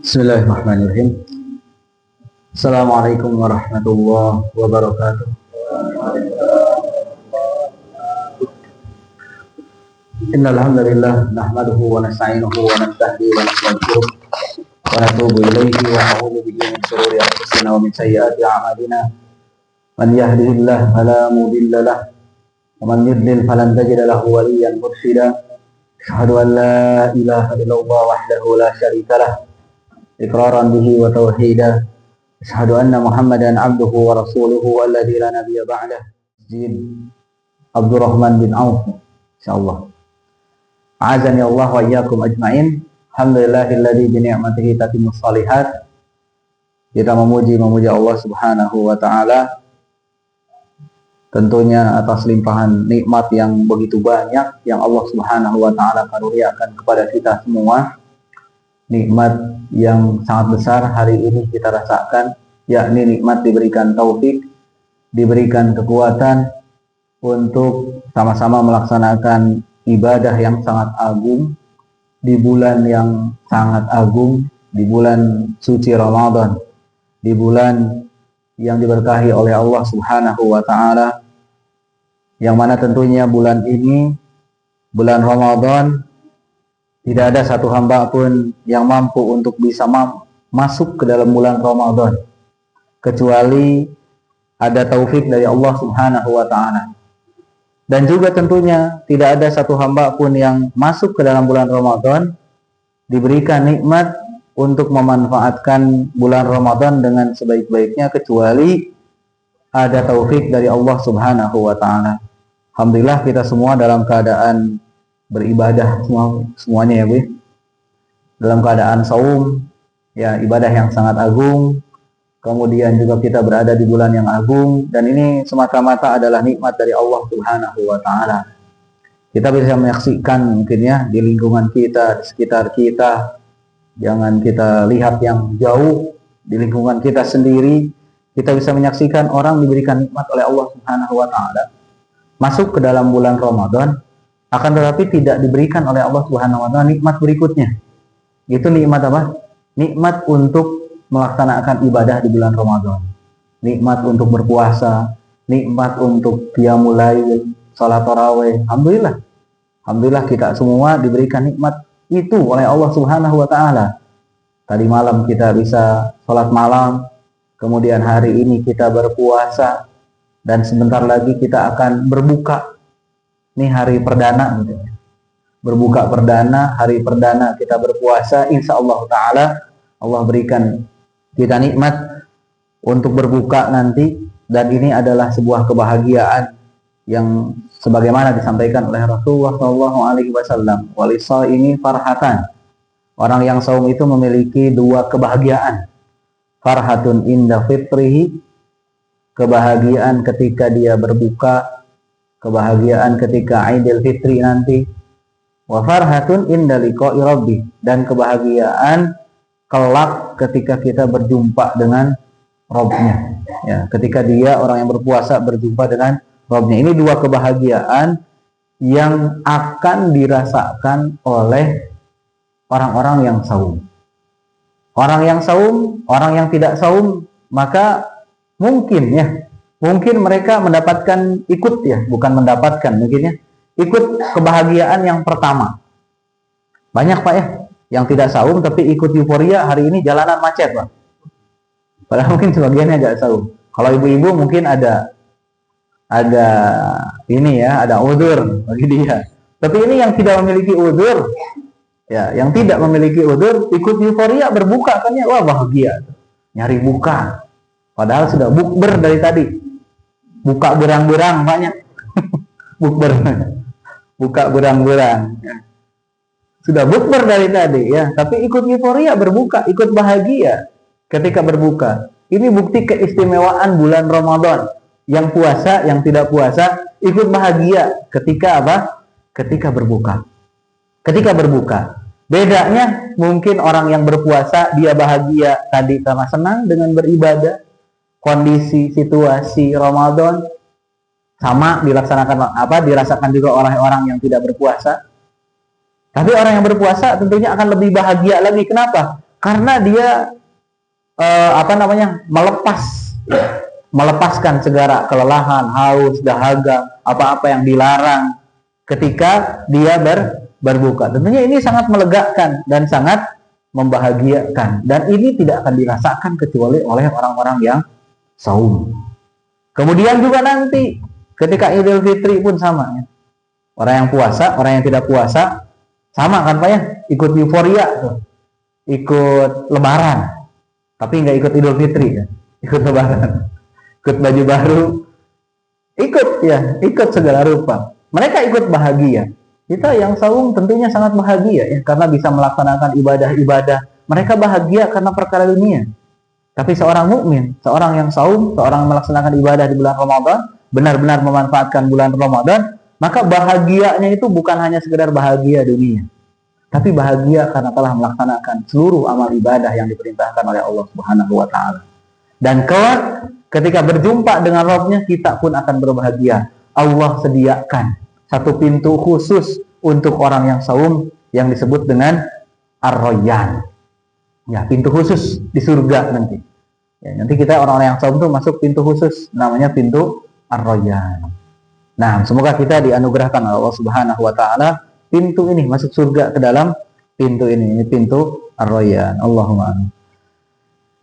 Bismillahirrahmanirrahim. Assalamualaikum warahmatullahi wabarakatuh. Innal hamdalillah nahmaduhu wa nasta'inuhu wa nasta'inu wa nastaghfiruh wa natubu ilaihi wa na'udzu bihi min shururi anfusina wa min sayyiati a'malina. Man yahdihillahu fala mudilla lahu wa man yudlil falan tajida lahu waliyyan mursyida. Asyhadu an la ilaha illallah wahdahu la syarika lahu iqraran bihi wa tauhida. Asyhadu anna Muhammadan abduhu wa rasuluhu alladzi la nabiyya ba'dah. Abdurrahman bin Auf, insyaallah. A'azani Allah wa iyyakum ajmain. Alhamdulillahilladzi bi ni'matihi tatimmus shalihat. Kita memuji Allah Subhanahu wa taala tentunya atas limpahan nikmat yang begitu banyak yang Allah Subhanahu wa taala karuniakan kepada kita semua. Nikmat yang sangat besar hari ini kita rasakan, yakni nikmat diberikan taufik, diberikan kekuatan untuk sama-sama melaksanakan ibadah yang sangat agung di bulan yang sangat agung, di bulan suci Ramadan, di bulan yang diberkahi oleh Allah Subhanahu wa taala, yang mana tentunya bulan ini, bulan Ramadan, tidak ada satu hamba pun yang mampu untuk bisa masuk ke dalam bulan Ramadan kecuali ada taufik dari Allah Subhanahu wa taala. Dan juga tentunya tidak ada satu hamba pun yang masuk ke dalam bulan Ramadan diberikan nikmat untuk memanfaatkan bulan Ramadan dengan sebaik-baiknya kecuali ada taufik dari Allah Subhanahu wa taala. Alhamdulillah kita semua dalam keadaan beribadah semuanya ya Bu, dalam keadaan saum, ya ibadah yang sangat agung. Kemudian juga kita berada di bulan yang agung, dan ini semata-mata adalah nikmat dari Allah Subhanahu wa taala. Kita bisa menyaksikan mungkin ya di lingkungan kita, di sekitar kita. Jangan kita lihat yang jauh, di lingkungan kita sendiri kita bisa menyaksikan orang diberikan nikmat oleh Allah Subhanahu wa taala masuk ke dalam bulan Ramadan, akan tetapi tidak diberikan oleh Allah Subhanahu wa taala nikmat berikutnya. Itu nikmat apa? Nikmat untuk melaksanakan ibadah di bulan Ramadan. Nikmat untuk berpuasa, nikmat untuk qiyamul lail, salat tarawih. Alhamdulillah. Alhamdulillah kita semua diberikan nikmat itu oleh Allah Subhanahu wa taala. Tadi malam kita bisa salat malam, kemudian hari ini kita berpuasa, dan sebentar lagi kita akan berbuka. Ini hari perdana gitu. Berbuka perdana, hari perdana kita berpuasa, insya Allah ta'ala Allah berikan kita nikmat untuk berbuka nanti. Dan ini adalah sebuah kebahagiaan yang sebagaimana disampaikan oleh Rasulullah SAW, walisa ini farhatan. Orang yang saum itu memiliki dua kebahagiaan. Farhatun inda fitrihi, kebahagiaan ketika dia berbuka, kebahagiaan ketika Idul Fitri nanti. Wa farhatun inda liqa'i rabbih, dan kebahagiaan kelak ketika kita berjumpa dengan Rabbnya. Ya, ketika dia orang yang berpuasa berjumpa dengan Rabbnya. Ini dua kebahagiaan yang akan dirasakan oleh orang-orang yang saum. Orang yang saum, orang yang tidak saum, maka mungkin mereka mendapatkan ikut kebahagiaan yang pertama. Banyak Pak ya yang tidak saum tapi ikut euforia, hari ini jalanan macet Pak. Padahal mungkin sebagiannya agak saum. Kalau ibu-ibu mungkin ada uzur bagi dia. Tapi ini yang tidak memiliki uzur, ya, yang tidak memiliki uzur ikut euforia berbuka kan ya, wah bahagia, nyari buka. Padahal sudah bukber dari tadi. Buka berang-berang banyak. Bukber. Buka berang-berang. Sudah bukber dari tadi ya, tapi ikut euforia berbuka, ikut bahagia ketika berbuka. Ini bukti keistimewaan bulan Ramadan. Yang puasa, yang tidak puasa ikut bahagia ketika apa? Ketika berbuka. Ketika berbuka. Bedanya mungkin orang yang berpuasa dia bahagia tadi karena senang dengan beribadah. Kondisi situasi Ramadan sama dirasakan juga oleh orang yang tidak berpuasa. Tapi orang yang berpuasa tentunya akan lebih bahagia lagi. Kenapa? Karena dia melepaskan segala kelelahan, haus, dahaga, apa-apa yang dilarang ketika dia berbuka. Tentunya ini sangat melegakan dan sangat membahagiakan, dan ini tidak akan dirasakan kecuali oleh orang-orang yang saum. Kemudian juga nanti ketika Idul Fitri pun sama ya. Orang yang puasa, orang yang tidak puasa sama kan Pak ya, ikut euforia tuh. Ikut lebaran. Tapi nggak ikut Idul Fitri ya. Ikut lebaran. Ikut baju baru. Ikut segala rupa. Mereka ikut bahagia. Kita yang saum tentunya sangat bahagia ya, karena bisa melaksanakan ibadah-ibadah. Mereka bahagia karena perkara dunia. Tapi seorang mukmin, seorang yang saum, seorang melaksanakan ibadah di bulan Ramadan, benar-benar memanfaatkan bulan Ramadan, maka bahagianya itu bukan hanya sekedar bahagia dunia, tapi bahagia karena telah melaksanakan seluruh amal ibadah yang diperintahkan oleh Allah Subhanahu wa taala. Dan kelak ketika berjumpa dengan Rabb-nya, kita pun akan berbahagia. Allah sediakan satu pintu khusus untuk orang yang saum yang disebut dengan Ar-Rayyan. Ya, pintu khusus di surga nanti. Ya, nanti kita orang-orang yang saum itu masuk pintu khusus, namanya pintu Ar-Rayyan. Nah, semoga kita dianugerahkan oleh Allah Subhanahu wa taala pintu ini, masuk surga ke dalam pintu ini pintu Ar-Rayyan. Allahumma amin.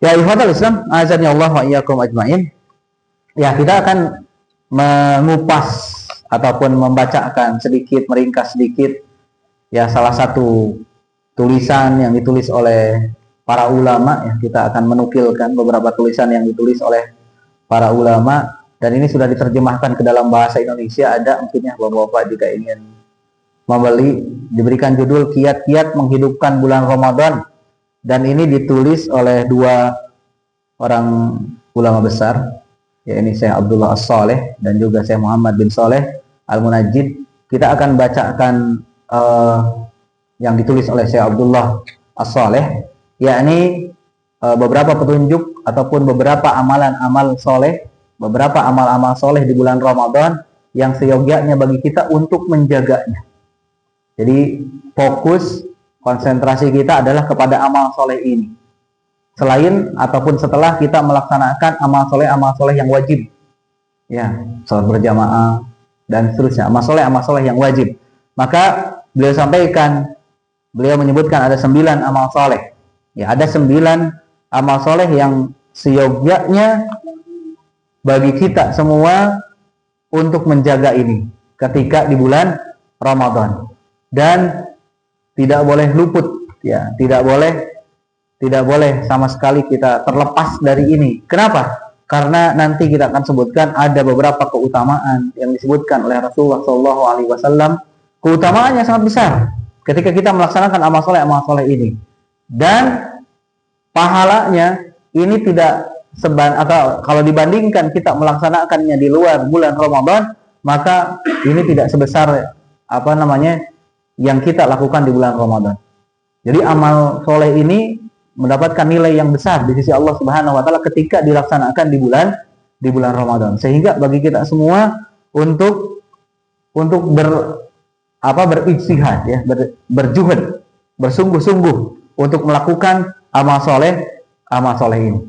Ya, ikhwatal Islam, azani Allah wa iyyakum ajmain. Ya, kita akan mengupas ataupun membacakan sedikit, meringkas sedikit ya salah satu tulisan yang ditulis oleh para ulama ya. Kita akan menukilkan beberapa tulisan yang ditulis oleh para ulama, dan ini sudah diterjemahkan ke dalam bahasa Indonesia. Ada mungkin ya Bapak-bapak jika ingin membeli, diberikan judul Kiat-kiat Menghidupkan Bulan Ramadan, dan ini ditulis oleh dua orang ulama besar, ya ini Syekh Abdullah As-Saleh dan juga Syekh Muhammad bin Saleh Al-Munajjid. Kita akan bacakan yang ditulis oleh Syekh Abdullah As-Saleh, yakni beberapa petunjuk ataupun beberapa amalan-amal soleh, beberapa amal-amal soleh di bulan Ramadan yang seyogyanya bagi kita untuk menjaganya. Jadi fokus konsentrasi kita adalah kepada amal soleh ini, selain ataupun setelah kita melaksanakan amal soleh yang wajib, ya sholat berjamaah dan seterusnya, amal soleh yang wajib. Maka beliau menyebutkan ada 9 amal soleh. Ya, ada 9 amal soleh yang seyogyanya bagi kita semua untuk menjaga ini ketika di bulan Ramadan, dan tidak boleh luput ya, tidak boleh sama sekali kita terlepas dari ini. Kenapa? Karena nanti kita akan sebutkan ada beberapa keutamaan yang disebutkan oleh Rasulullah SAW. Keutamaannya sangat besar ketika kita melaksanakan amal soleh ini, dan pahalanya ini tidak atau kalau dibandingkan kita melaksanakannya di luar bulan Ramadan, maka ini tidak sebesar yang kita lakukan di bulan Ramadan. Jadi amal soleh ini mendapatkan nilai yang besar di sisi Allah Subhanahu wa taala ketika dilaksanakan di bulan Ramadan. Sehingga bagi kita semua untuk berijtihad ya, berjuhud, bersungguh-sungguh untuk melakukan amal soleh ini.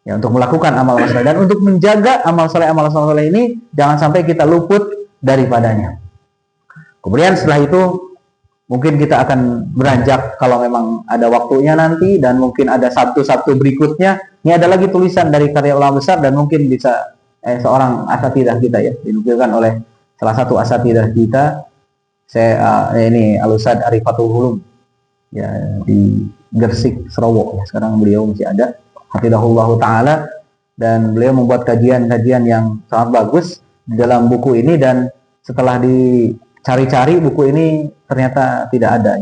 Ya, untuk melakukan amal soleh dan untuk menjaga amal soleh ini jangan sampai kita luput daripadanya. Kemudian setelah itu mungkin kita akan beranjak kalau memang ada waktunya nanti, dan mungkin ada Sabtu berikutnya. Ini ada lagi tulisan dari karya ulama besar, dan mungkin bisa seorang asatidah kita ya, dinukilkan oleh salah satu asatidah kita, ini Al-Ustadz Arifatul Hulum ya, di Gersik, Sarawak ya. Sekarang beliau masih ada, hafizahullahu ta'ala, dan beliau membuat kajian-kajian yang sangat bagus di dalam buku ini. Dan setelah dicari-cari buku ini ternyata tidak ada,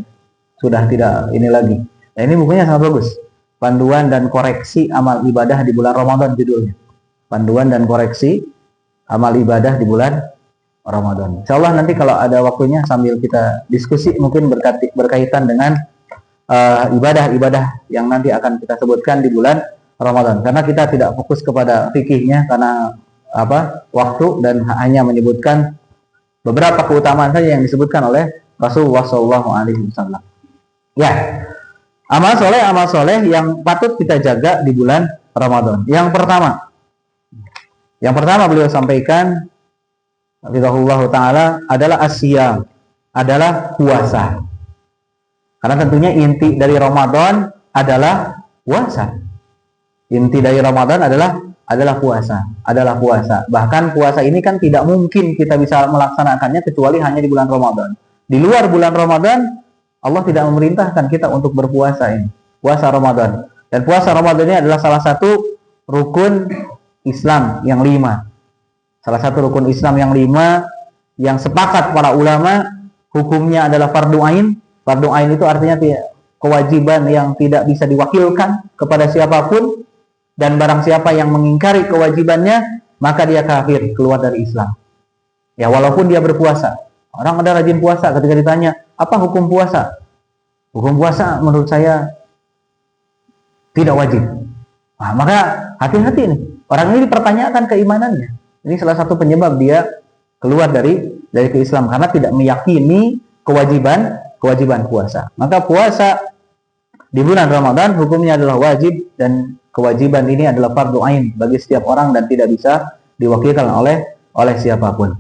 sudah tidak ini lagi. Nah, ini bukunya sangat bagus, Panduan dan Koreksi Amal Ibadah di Bulan Ramadan judulnya. Panduan dan Koreksi Amal Ibadah di bulan Ramadan. Insyaallah nanti kalau ada waktunya sambil kita diskusi mungkin berkaitan dengan ibadah-ibadah yang nanti akan kita sebutkan di bulan Ramadan, karena kita tidak fokus kepada fikihnya karena waktu, dan hanya menyebutkan beberapa keutamaan saja yang disebutkan oleh Rasulullah SAW. Ya, Amal soleh yang patut kita jaga di bulan Ramadan. Yang pertama beliau sampaikan, Hafizahullah Ta'ala, adalah asyam, adalah puasa. Karena tentunya inti dari Ramadan adalah puasa. Inti dari Ramadan adalah puasa. Bahkan puasa ini kan tidak mungkin kita bisa melaksanakannya kecuali hanya di bulan Ramadan. Di luar bulan Ramadan, Allah tidak memerintahkan kita untuk berpuasa ini. Puasa Ramadan. Dan puasa Ramadan ini adalah salah satu rukun Islam yang 5. Salah satu rukun Islam yang 5 yang sepakat para ulama hukumnya adalah fardu ain. Fardu ain itu artinya kewajiban yang tidak bisa diwakilkan kepada siapapun, dan barang siapa yang mengingkari kewajibannya maka dia kafir, keluar dari Islam. Ya, walaupun dia berpuasa. Orang ada rajin puasa, ketika ditanya, apa hukum puasa? Hukum puasa menurut saya tidak wajib. Nah, maka hati-hati nih. Orang ini dipertanyakan keimanannya. Ini salah satu penyebab dia keluar dari Islam karena tidak meyakini kewajiban puasa. Maka puasa di bulan Ramadan hukumnya adalah wajib, dan kewajiban ini adalah fardu ain bagi setiap orang dan tidak bisa diwakilkan oleh siapapun.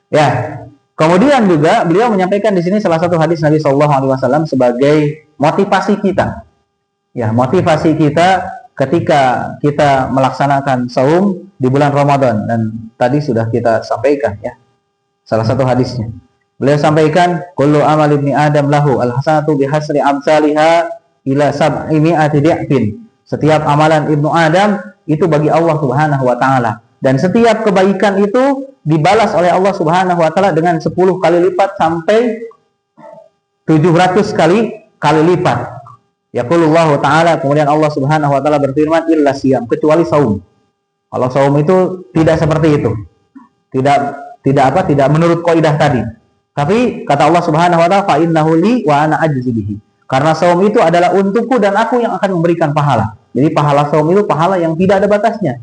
Ya, kemudian juga beliau menyampaikan di sini salah satu hadis Nabi Shallallahu Alaihi Wasallam sebagai motivasi kita. Ya, motivasi kita ketika kita melaksanakan saum di bulan Ramadan, dan tadi sudah kita sampaikan ya salah satu hadisnya. Beliau sampaikan, kullu amal ibni adam lahu al-hasanatu bihasri amsalha ila sab'i mi'ati di'fin. Setiap amalan ibnu Adam itu bagi Allah Subhanahu wa taala, dan setiap kebaikan itu dibalas oleh Allah Subhanahu wa taala dengan 10 kali lipat sampai 700 kali lipat. Yaqulullahu ta'ala, kemudian Allah Subhanahu wa taala berfirman, illa siyam, kecuali saum. Kalau saum itu tidak seperti itu. Tidak menurut kaidah tadi. Tapi kata Allah Subhanahu wa taala, fa innahu li wa ana ajzi bihi. Karena saum itu adalah untukku dan aku yang akan memberikan pahala. Jadi pahala saum itu pahala yang tidak ada batasnya.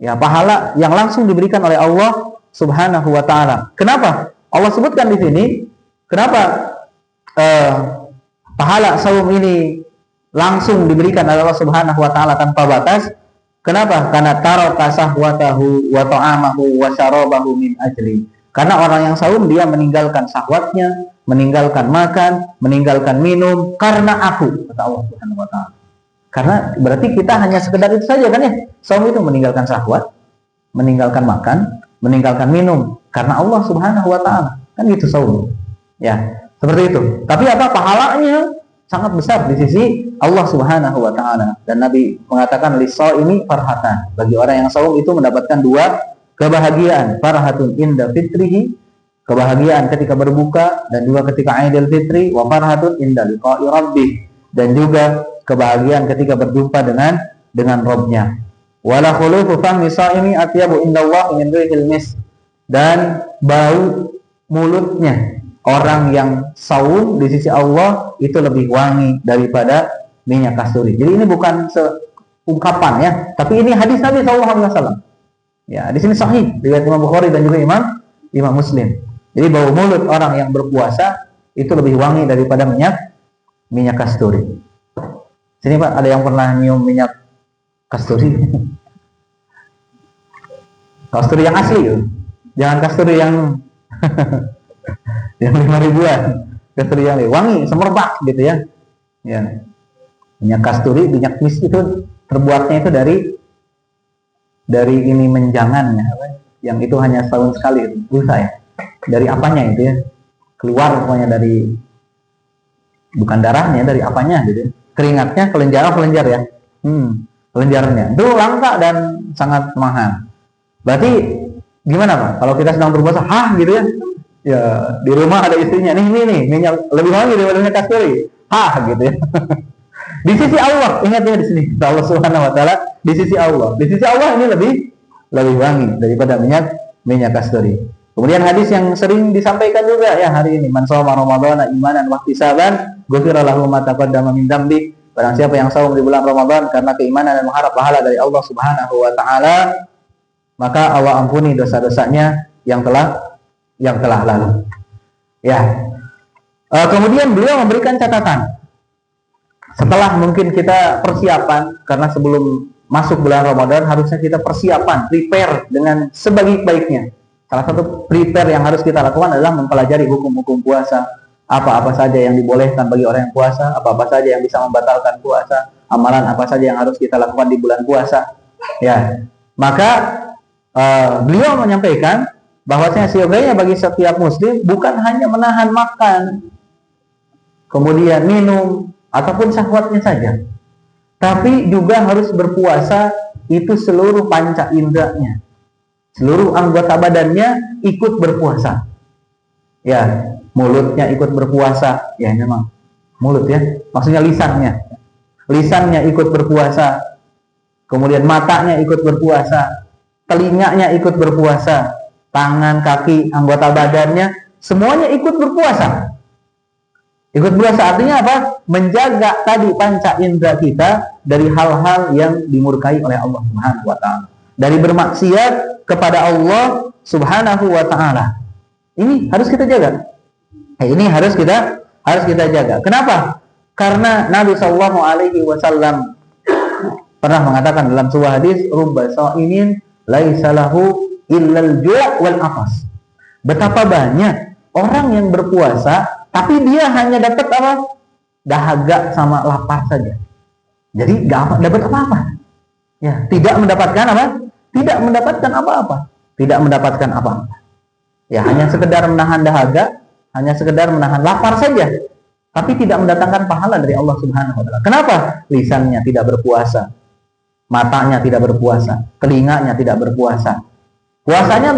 Ya, pahala yang langsung diberikan oleh Allah Subhanahu wa taala. Kenapa? Allah sebutkan di sini, kenapa pahala saum ini langsung diberikan oleh Allah Subhanahu wa taala tanpa batas. Kenapa? Karena taraka sahwatahu wa ta'amahu wa syarabahu min ajli. Karena orang yang saum dia meninggalkan syahwatnya, meninggalkan makan, meninggalkan minum karena aku, kata Allah Subhanahu wa taala. Karena berarti kita hanya sekedar itu saja kan ya. Saum itu meninggalkan syahwat, meninggalkan makan, meninggalkan minum karena Allah Subhanahu wa taala. Kan itu saum. Ya, seperti itu. Tapi apa pahalanya? Sangat besar di sisi Allah Subhanahu wa taala. Dan Nabi mengatakan lis-shaimi farhatan. Bagi orang yang saum itu mendapatkan 2 kebahagiaan, farhatun inda fitrihi, kebahagiaan ketika berbuka, dan juga ketika Idul Fitri, wa farhatun inda liqa'i rabbih, dan juga kebahagiaan ketika berjumpa dengan Rabb-nya. Wala khulufu fami shaimi atyabu indallah min rihil mis, dan bau mulutnya orang yang saum di sisi Allah itu lebih wangi daripada minyak kasturi. Jadi ini bukan ungkapan ya, tapi ini hadis Nabi SAW. Ya, di sini sahih riwayat Imam Bukhari dan juga Imam Muslim. Jadi bau mulut orang yang berpuasa itu lebih wangi daripada minyak kasturi. Sini Pak, ada yang pernah nyium minyak kasturi? Kasturi yang asli, jangan kasturi yang yang 5.000-an, kasturi yang wangi, semerbak gitu ya. Ya. Minyak kasturi, minyak mis itu terbuatnya itu dari ini menjangan ya, yang itu hanya setahun sekali, busa ya. Dari apanya itu ya? Keluar pokoknya dari, bukan darahnya, dari apanya gitu. Keringatnya, kelenjar ya. Kelenjarnya. Itu langka dan sangat mahal. Berarti gimana Pak? Kalau kita sedang berpuasa, gitu ya. Ya, di rumah ada istrinya, nih minyak lebih wangi daripada minyak kasturi. Gitu ya. Di sisi Allah, ingat ya di sini, Allah Subhanahu wa taala, di sisi Allah ini lebih wangi daripada minyak kasturi. Kemudian hadis yang sering disampaikan juga ya hari ini, man shoma ramadhana imanan wa ihtisaban, ghufira lahu ma taqaddama min dzambi. Barang siapa yang saum di bulan Ramadan karena keimanan dan mengharap pahala dari Allah Subhanahu wa taala, maka Allah ampuni dosa-dosanya yang telah lalu. Ya. Kemudian beliau memberikan catatan. Setelah mungkin kita persiapan, karena sebelum masuk bulan Ramadan harusnya kita persiapan, prepare dengan sebaik-baiknya. Salah satu prepare yang harus kita lakukan adalah mempelajari hukum-hukum puasa, apa-apa saja yang dibolehkan bagi orang yang puasa, apa-apa saja yang bisa membatalkan puasa, amalan apa saja yang harus kita lakukan di bulan puasa. Ya, maka beliau menyampaikan bahwasanya seyogianya bagi setiap muslim bukan hanya menahan makan, kemudian minum ataupun syahwatnya saja, tapi juga harus berpuasa itu seluruh panca inderanya, seluruh anggota badannya ikut berpuasa. Ya, mulutnya ikut berpuasa, ya memang mulut ya, maksudnya lisannya ikut berpuasa, kemudian matanya ikut berpuasa, telinganya ikut berpuasa, tangan, kaki, anggota badannya semuanya ikut berpuasa. Ikut berpuasa artinya apa? Menjaga tadi panca indera kita dari hal-hal yang dimurkai oleh Allah Subhanahu wa taala. Dari bermaksiat kepada Allah Subhanahu wa taala. Ini harus kita jaga. Ini harus kita jaga. Kenapa? Karena Nabi Shallallahu alaihi wasallam pernah mengatakan dalam sebuah hadis, rubba sha'imin laisa lahu illal ju' wal afas. Betapa banyak orang yang berpuasa tapi dia hanya dapat apa? Dahaga sama lapar saja. Jadi enggak dapat apa-apa. Ya, tidak mendapatkan apa? Tidak mendapatkan apa-apa. Tidak mendapatkan apa-apa. Ya, hanya sekedar menahan dahaga, hanya sekedar menahan lapar saja. Tapi tidak mendatangkan pahala dari Allah Subhanahu wa taala. Kenapa? Lisannya tidak berpuasa. Matanya tidak berpuasa, telinganya tidak berpuasa. Puasanya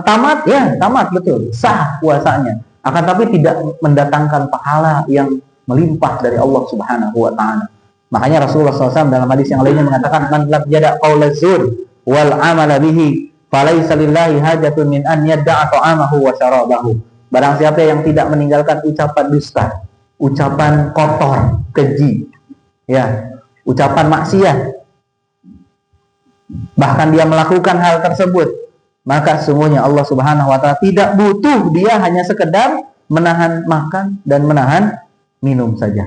tamat, ya tamat betul, sah puasanya. Akan tapi tidak mendatangkan pahala yang melimpah dari Allah Subhanahu wa taala. Makanya Rasulullah SAW dalam hadis yang lainnya mengatakan, man lam yada' qaula zur wal amala bihi falaisa lillahi hajatun min an yadda'a ta'amahu wa syarabahu. Barang siapa yang tidak meninggalkan ucapan dusta, ucapan kotor, keji, ya, ucapan maksiat, bahkan dia melakukan hal tersebut, maka sesungguhnya Allah Subhanahu wa taala tidak butuh dia hanya sekedar menahan makan dan menahan minum saja.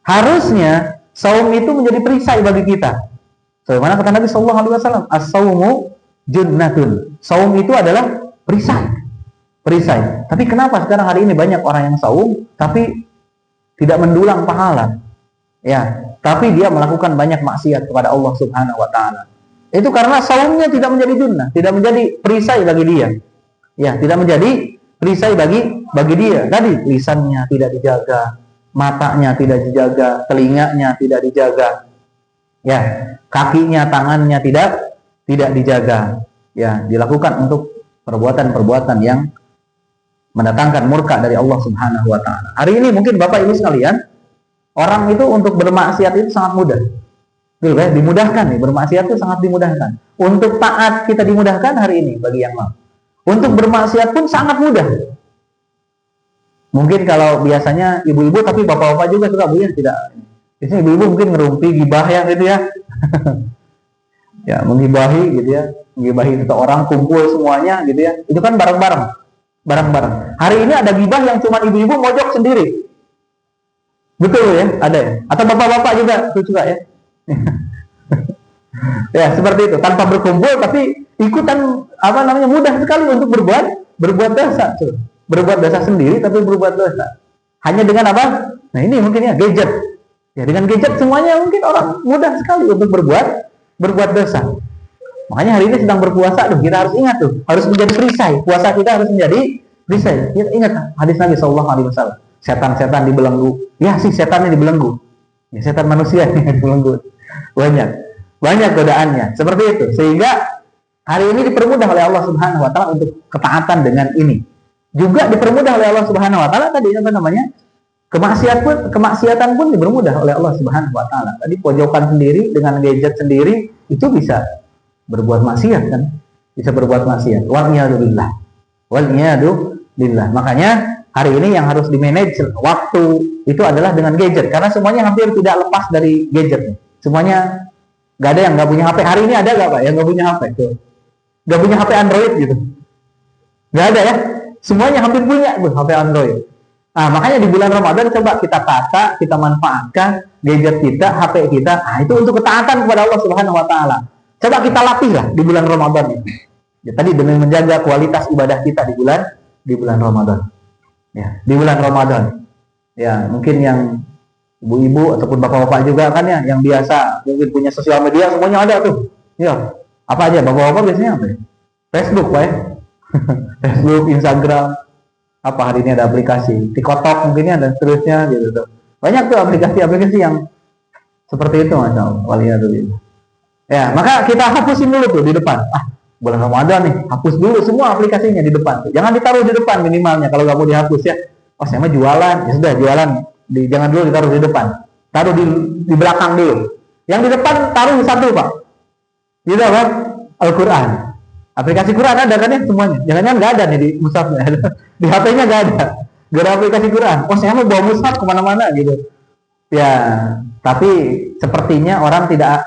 Harusnya saum itu menjadi perisai bagi kita. Sebagaimana kata Nabi sallallahu alaihi wasallam, as-saumu junnatun. Saum itu adalah perisai. Perisai. Tapi kenapa sekarang hari ini banyak orang yang saum tapi tidak mendulang pahala? Ya, tapi dia melakukan banyak maksiat kepada Allah Subhanahu wa taala. Itu karena saumnya tidak menjadi junnah, tidak menjadi perisai bagi dia. Ya, tidak menjadi perisai bagi dia. Tadi lisannya tidak dijaga, matanya tidak dijaga, telinganya tidak dijaga. Ya, kakinya, tangannya tidak dijaga. Ya, dilakukan untuk perbuatan-perbuatan yang mendatangkan murka dari Allah Subhanahu wa taala. Hari ini mungkin Bapak Ibu sekalian, orang itu untuk bermaksiat itu sangat mudah. Betul ya? Dimudahkan nih, bermaksiat itu sangat dimudahkan. Untuk taat kita dimudahkan hari ini bagi yang mau. Untuk bermaksiat pun sangat mudah. Mungkin kalau biasanya ibu-ibu, tapi bapak-bapak juga suka, Bu ya, tidak. Biasanya ibu-ibu mungkin ngerumpi, gibah ya gitu ya. Ya, menggibahi gitu ya. Menggibahi seseorang, kumpul semuanya gitu ya. Itu kan bareng-bareng. Hari ini ada gibah yang cuma ibu-ibu mojok sendiri. Betul ya? Ada ya? Atau bapak-bapak juga suka ya? Ya seperti itu, tanpa berkumpul tapi ikutan mudah sekali untuk berbuat dosa, berbuat dosa sendiri tapi berbuat dosa hanya dengan apa? Nah ini mungkin ya gadget, ya dengan gadget semuanya mungkin orang mudah sekali untuk berbuat dosa. Makanya hari ini sedang berpuasa, kita harus ingat harus menjadi perisai, puasa kita harus menjadi perisai. Kita ingat hadis Nabi Sallallahu Alaihi Wasallam, setan dibelenggu, ya sih setannya dibelenggu, ya setan manusia yang dibelenggu. Banyak godaannya seperti itu, sehingga hari ini dipermudah oleh Allah Subhanahu wa taala untuk ketaatan dengan ini. Juga dipermudah oleh Allah Subhanahu wa taala tadi kemaksiatan pun dipermudah oleh Allah Subhanahu wa taala. Tadi pojokan sendiri dengan gadget sendiri itu bisa berbuat maksiat kan? Bisa berbuat maksiat. Wal iyadu billah. Makanya hari ini yang harus di-manage waktu itu adalah dengan gadget, karena semuanya hampir tidak lepas dari gadget. Semuanya nggak ada yang nggak punya HP. Hari ini ada nggak Pak yang nggak punya HP tuh? Nggak punya HP Android gitu? Nggak ada ya? Semuanya hampir punya HP Android. Nah, makanya di bulan Ramadan coba kita tata, kita manfaatkan gadget kita, HP kita. Nah, itu untuk ketaatan kepada Allah Subhanahu wa taala. Coba kita latih lah di bulan Ramadan ini. Ya, tadi demi menjaga kualitas ibadah kita di bulan Ramadan. Ya, di bulan Ramadan. Ya, mungkin yang ibu-ibu ataupun bapak-bapak juga kan ya, yang biasa mungkin punya sosial media semuanya ada tuh. Ya, apa aja bapak-bapak biasanya apa ya? Facebook, Pak ya. Facebook, Instagram, apa hari ini ada aplikasi TikTok mungkinnya dan seterusnya gitu tuh. Banyak tuh aplikasi-aplikasi yang seperti itu, Masya Allah. Waliyadzubillah. Ya, maka kita hapusin dulu tuh di depan. Bulan Ramadan nih, hapus dulu semua aplikasinya di depan tuh. Jangan ditaruh di depan minimalnya kalau nggak mau dihapus ya. Oh, saya mah jualan, ya sudah jualan. Jangan dulu ditaruh di depan. Taruh di belakang dulu. Yang di depan taruh satu, Pak. Gitu kan? Al-Quran. Aplikasi Quran ada kan ya semuanya. Jangan-jangan nggak ada nih di mushafnya. Di HP-nya nggak ada. Nggak ada aplikasi Quran. Oh, saya mau bawa mushaf kemana-mana gitu. Ya, tapi sepertinya orang tidak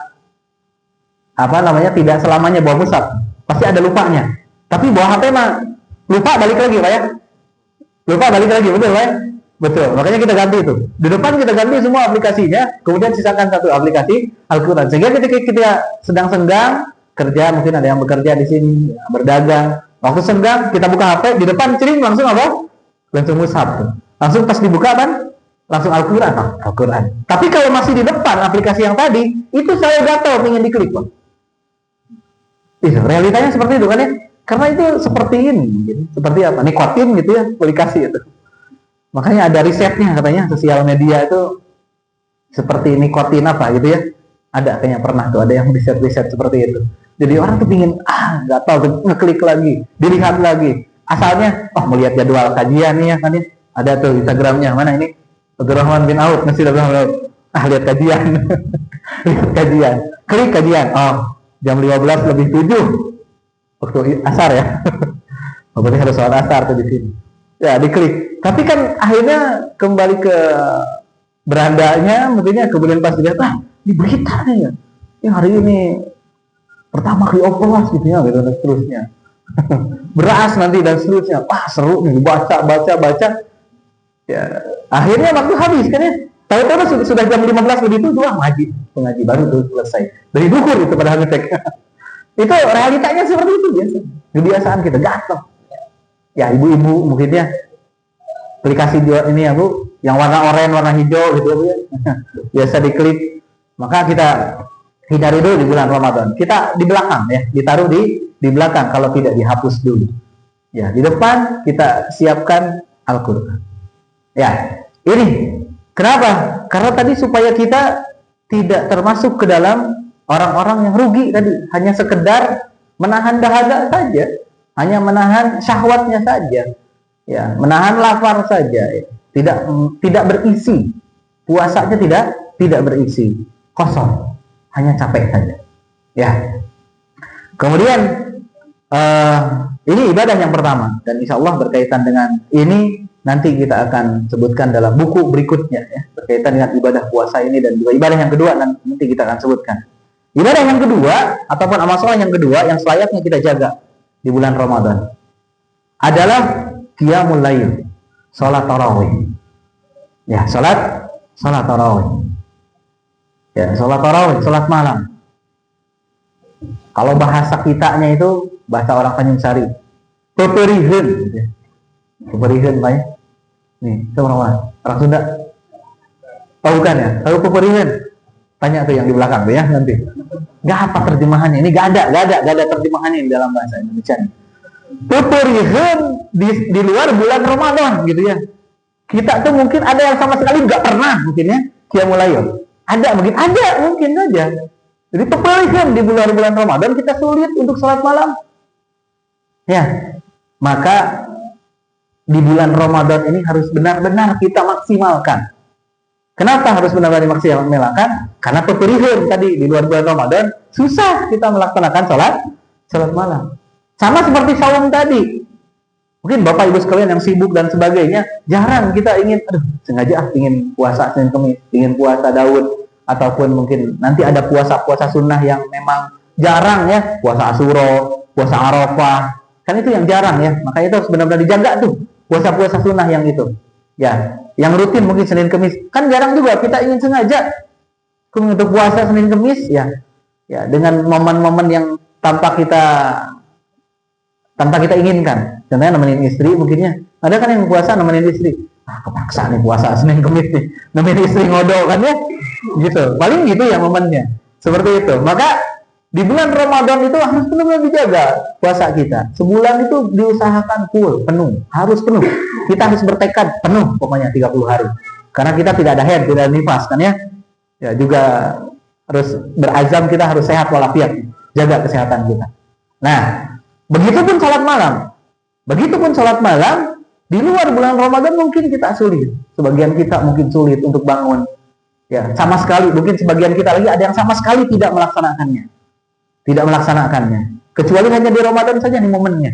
tidak selamanya bawa mushaf. Pasti ada lupanya. Tapi bawa HP mah lupa balik lagi, Pak ya. Lupa balik lagi, betul, Pak ya? Betul. Makanya kita ganti itu. Di depan kita ganti semua aplikasinya, kemudian sisakan satu aplikasi Al-Quran. Sehingga ketika kita sedang senggang kerja, mungkin ada yang bekerja di sini, berdagang. Waktu senggang kita buka HP, di depan cering langsung apa? Langsung mushaf. Langsung pas dibuka kan, langsung Al-Quran. Al-Quran. Tapi kalau masih di depan aplikasi yang tadi, itu saya gatal pengen diklik, Pak. Itu realitanya seperti itu kan ya? Karena itu seperti ini, gitu. Seperti apa? Nikotin gitu ya, aplikasi itu. Makanya ada risetnya katanya sosial media itu seperti nikotin apa gitu ya. Ada kayaknya pernah tuh ada yang riset-riset seperti itu. Jadi orang tuh pingin nggak tahu ngeklik lagi, dilihat lagi. Asalnya melihat jadwal kajian nih ya kan ya. Ada tuh Instagramnya mana ini? Abdurrahman bin Auf ngasih lihat kajian. Lihat kajian. Klik kajian. Jam 15:07 waktu asar ya. Berarti harus sholat asar tuh di sini. Ya diklik. Tapi kan akhirnya kembali ke berandanya, mungkinnya kemudian pas dilihat di berita nih ya. Yang hari ini pertama kali oplos gitu ya, gitu dan seterusnya. Beras nanti dan seterusnya. Seru nih baca. Ya, akhirnya waktu habis kan ya. Tahu-tahu sudah jam 15:07 ngaji baru tuh selesai. Dari duhur itu padahal ngecek. Itu realitanya seperti itu biasa. Kebiasaan kita gatel. Ya ibu-ibu mungkin ya aplikasi ini ya Bu, yang warna oranye, warna hijau gitu ya Bu ya. Biasa diklik. Maka kita hindari dulu di bulan Ramadan. Kita di belakang ya, ditaruh di belakang kalau tidak dihapus dulu. Ya, di depan kita siapkan Al-Qur'an. Ya, ini kenapa? Karena tadi supaya kita tidak termasuk ke dalam orang-orang yang rugi tadi, hanya sekedar menahan dahaga saja, hanya menahan syahwatnya saja, ya, menahan lapar saja, ya. Tidak berisi, puasanya tidak berisi, kosong, hanya capek saja, ya. Kemudian ini ibadah yang pertama dan insya Allah berkaitan dengan ini nanti kita akan sebutkan dalam buku berikutnya ya, berkaitan dengan ibadah puasa ini dan juga ibadah yang kedua nanti kita akan sebutkan. Ibadah yang kedua ataupun amal soleh yang kedua yang selayaknya kita jaga di bulan Ramadan adalah qiyamul lail, salat tarawih. Ya, salat tarawih. Ya, salat tarawih, salat malam. Kalau bahasa kitanya itu bahasa orang Tanjung Sari, peperiheun gitu ya. Peperiheun Pak ya. Nih, itu orang Sunda. Oh bukan ya? Kalau peperiheun tanya tuh yang di belakang tuh ya nanti. Gak apa terjemahannya? Ini gak ada terjemahannya di dalam bahasa Indonesia. Peperiheun di luar bulan Ramadan gitu ya. Kita tuh mungkin ada yang sama sekali nggak pernah mungkin ya qiyamul lail. Ada mungkin saja. Jadi peperiheun di bulan-bulan Ramadan kita sulit untuk salat malam. Ya, maka di bulan Ramadan ini harus benar-benar kita maksimalkan. Kenapa harus benar-benar dimaksimalkan? Karena peperiheun tadi di luar bulan Ramadan susah kita melaksanakan salat malam. Sama seperti saum tadi. Mungkin Bapak Ibu sekalian yang sibuk dan sebagainya, jarang kita ingin sengaja ingin puasa Senin Kamis, ingin puasa Daud, ataupun mungkin nanti ada puasa-puasa sunnah yang memang jarang ya, puasa Asyura, puasa Arafah. Kan itu yang jarang ya. Makanya itu harus benar-benar dijaga tuh puasa-puasa sunnah yang itu. Ya, yang rutin mungkin Senin Kemis. Kan jarang juga kita ingin sengaja untuk puasa Senin Kemis, ya. Ya, dengan momen-momen yang tanpa kita inginkan. Contohnya nemenin istri mungkinnya. Ada kan yang puasa nemenin istri. Kepaksa nih puasa Senin Kemis nih. Nemenin istri ngodok kan ya. Gitu. Paling gitu ya momennya. Seperti itu. Maka di bulan Ramadan itu harus benar-benar dijaga puasa kita. Sebulan itu diusahakan full, penuh. Harus penuh. Kita harus bertekad penuh pokoknya 30 hari. Karena kita tidak ada haid, tidak ada nifas kan ya. Ya juga harus berazam kita harus sehat walafiat. Jaga kesehatan kita. Nah, begitupun sholat malam. Begitupun sholat malam, di luar bulan Ramadan mungkin kita sulit. Sebagian kita mungkin sulit untuk bangun. Ya, sama sekali. Mungkin sebagian kita lagi ada yang sama sekali tidak melaksanakannya. Tidak melaksanakannya. Kecuali hanya di Ramadan saja nih momennya.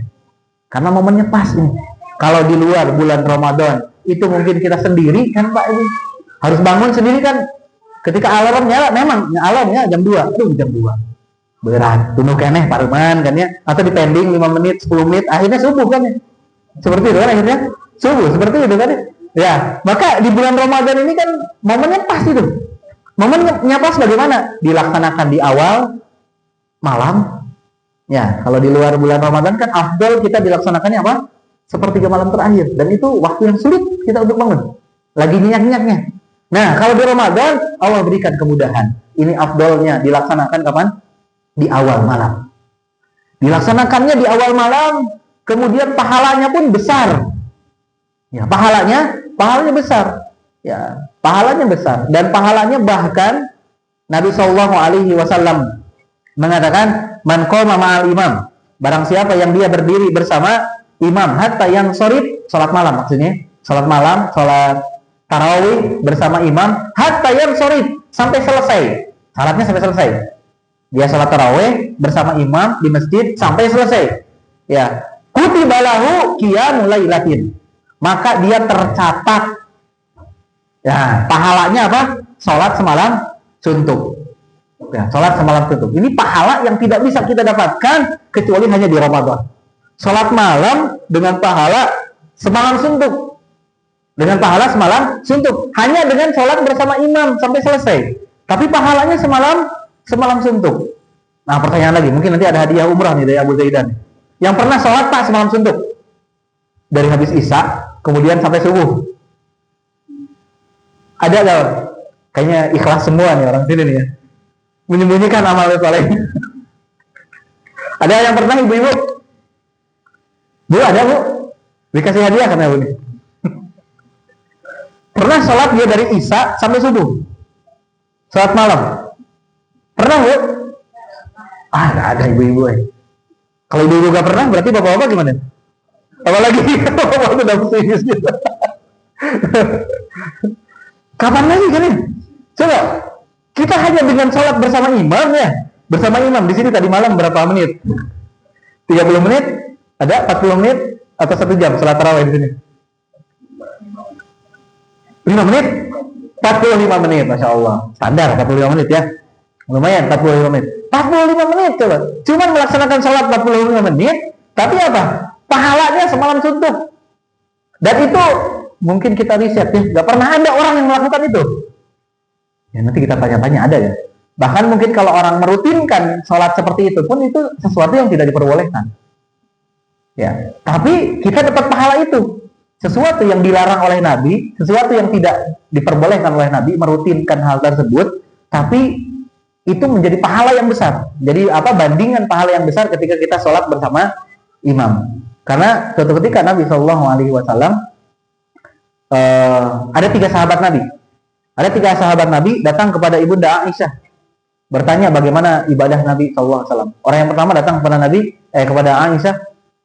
Karena momennya pas nih. Kalau di luar bulan Ramadan, itu mungkin kita sendiri kan Pak Ibu. Harus bangun sendiri kan. Ketika alarm nyala, memang alarmnya jam 2. Aduh, jam 2. Berat, tunuh keneh paruman kan ya, atau dipending 5 menit, 10 menit, akhirnya subuh kan ya, seperti itu kan akhirnya subuh, seperti itu kan ya. Maka di bulan Ramadan ini kan momennya pas itu, momennya pas bagaimana? Dilaksanakan di awal malam ya. Kalau di luar bulan Ramadan kan afdal kita dilaksanakannya apa? Sepertiga malam terakhir, dan itu waktu yang sulit kita untuk bangun, lagi nyenyak-nyenyaknya. Nah, kalau di Ramadan Allah berikan kemudahan, ini afdalnya dilaksanakan kapan? Di awal malam. Dilaksanakannya di awal malam, kemudian pahalanya pun besar. Ya, pahalanya besar. Ya, pahalanya besar, dan pahalanya bahkan Nabi Shallallahu Alaihi Wasallam mengatakan, man qoma ma'al imam, barang siapa yang dia berdiri bersama imam hatta yang sorib, salat malam maksudnya, salat malam, salat tarawih bersama imam hatta yang sorib, sampai selesai, salatnya sampai selesai. Dia sholat tarawih bersama imam di masjid sampai selesai. Ya, kutiba lahu qiyamul lailatin. Maka dia tercatat. Ya, pahalanya apa? Sholat semalam suntuk. Ya, sholat semalam suntuk. Ini pahala yang tidak bisa kita dapatkan kecuali hanya di Ramadan. Sholat malam dengan pahala semalam suntuk. Dengan pahala semalam suntuk. Hanya dengan sholat bersama imam sampai selesai. Tapi pahalanya semalam suntuk. Nah, pertanyaan lagi, mungkin nanti ada hadiah umrah nih dari Abu Zaidan. Yang pernah sholat Pak semalam suntuk? Dari habis Isya, kemudian sampai subuh. Ada gak? Kayaknya ikhlas semua nih orang sini nih ya. Menyembunyikan amal soleh. Ada yang pernah ibu-ibu? Bu, ada Bu? Dikasih hadiah kan ya Bu nih? Pernah sholat dia dari Isya sampai subuh? Sholat malam? Pernah Bu? Gak ada ibu-ibu. Kalau ibu-ibu gak pernah, berarti bapak-bapak gimana? Apalagi bapak-bapak udah pusing gitu. Kapan lagi kan ya? Coba, kita hanya dengan sholat bersama imam ya. Bersama imam, di sini tadi malam berapa menit? 30 menit? Ada 40 menit? Atau 1 jam sholat tarawih di sini? 5 menit? 45 menit, Masya Allah. Standar 45 menit ya. Lumayan 45 menit. 45 menit coba. Cuma melaksanakan sholat 45 menit, tapi apa? Pahalanya semalam suntuk. Dan itu mungkin kita riset ya, gak pernah ada orang yang melakukan itu. Ya nanti kita tanya-tanya ada ya. Bahkan mungkin kalau orang merutinkan sholat seperti itu pun itu sesuatu yang tidak diperbolehkan. Ya, tapi kita dapat pahala itu. Sesuatu yang dilarang oleh Nabi, sesuatu yang tidak diperbolehkan oleh Nabi, merutinkan hal tersebut, tapi itu menjadi pahala yang besar. Jadi apa bandingan pahala yang besar ketika kita sholat bersama imam. Karena suatu ketika Nabi Shallallahu Alaihi Wasallam ada 3 sahabat Nabi. Ada 3 sahabat Nabi datang kepada ibunda Aisyah, bertanya bagaimana ibadah Nabi Shallallahu Alaihi Wasallam. Orang yang pertama datang kepada kepada Aisyah,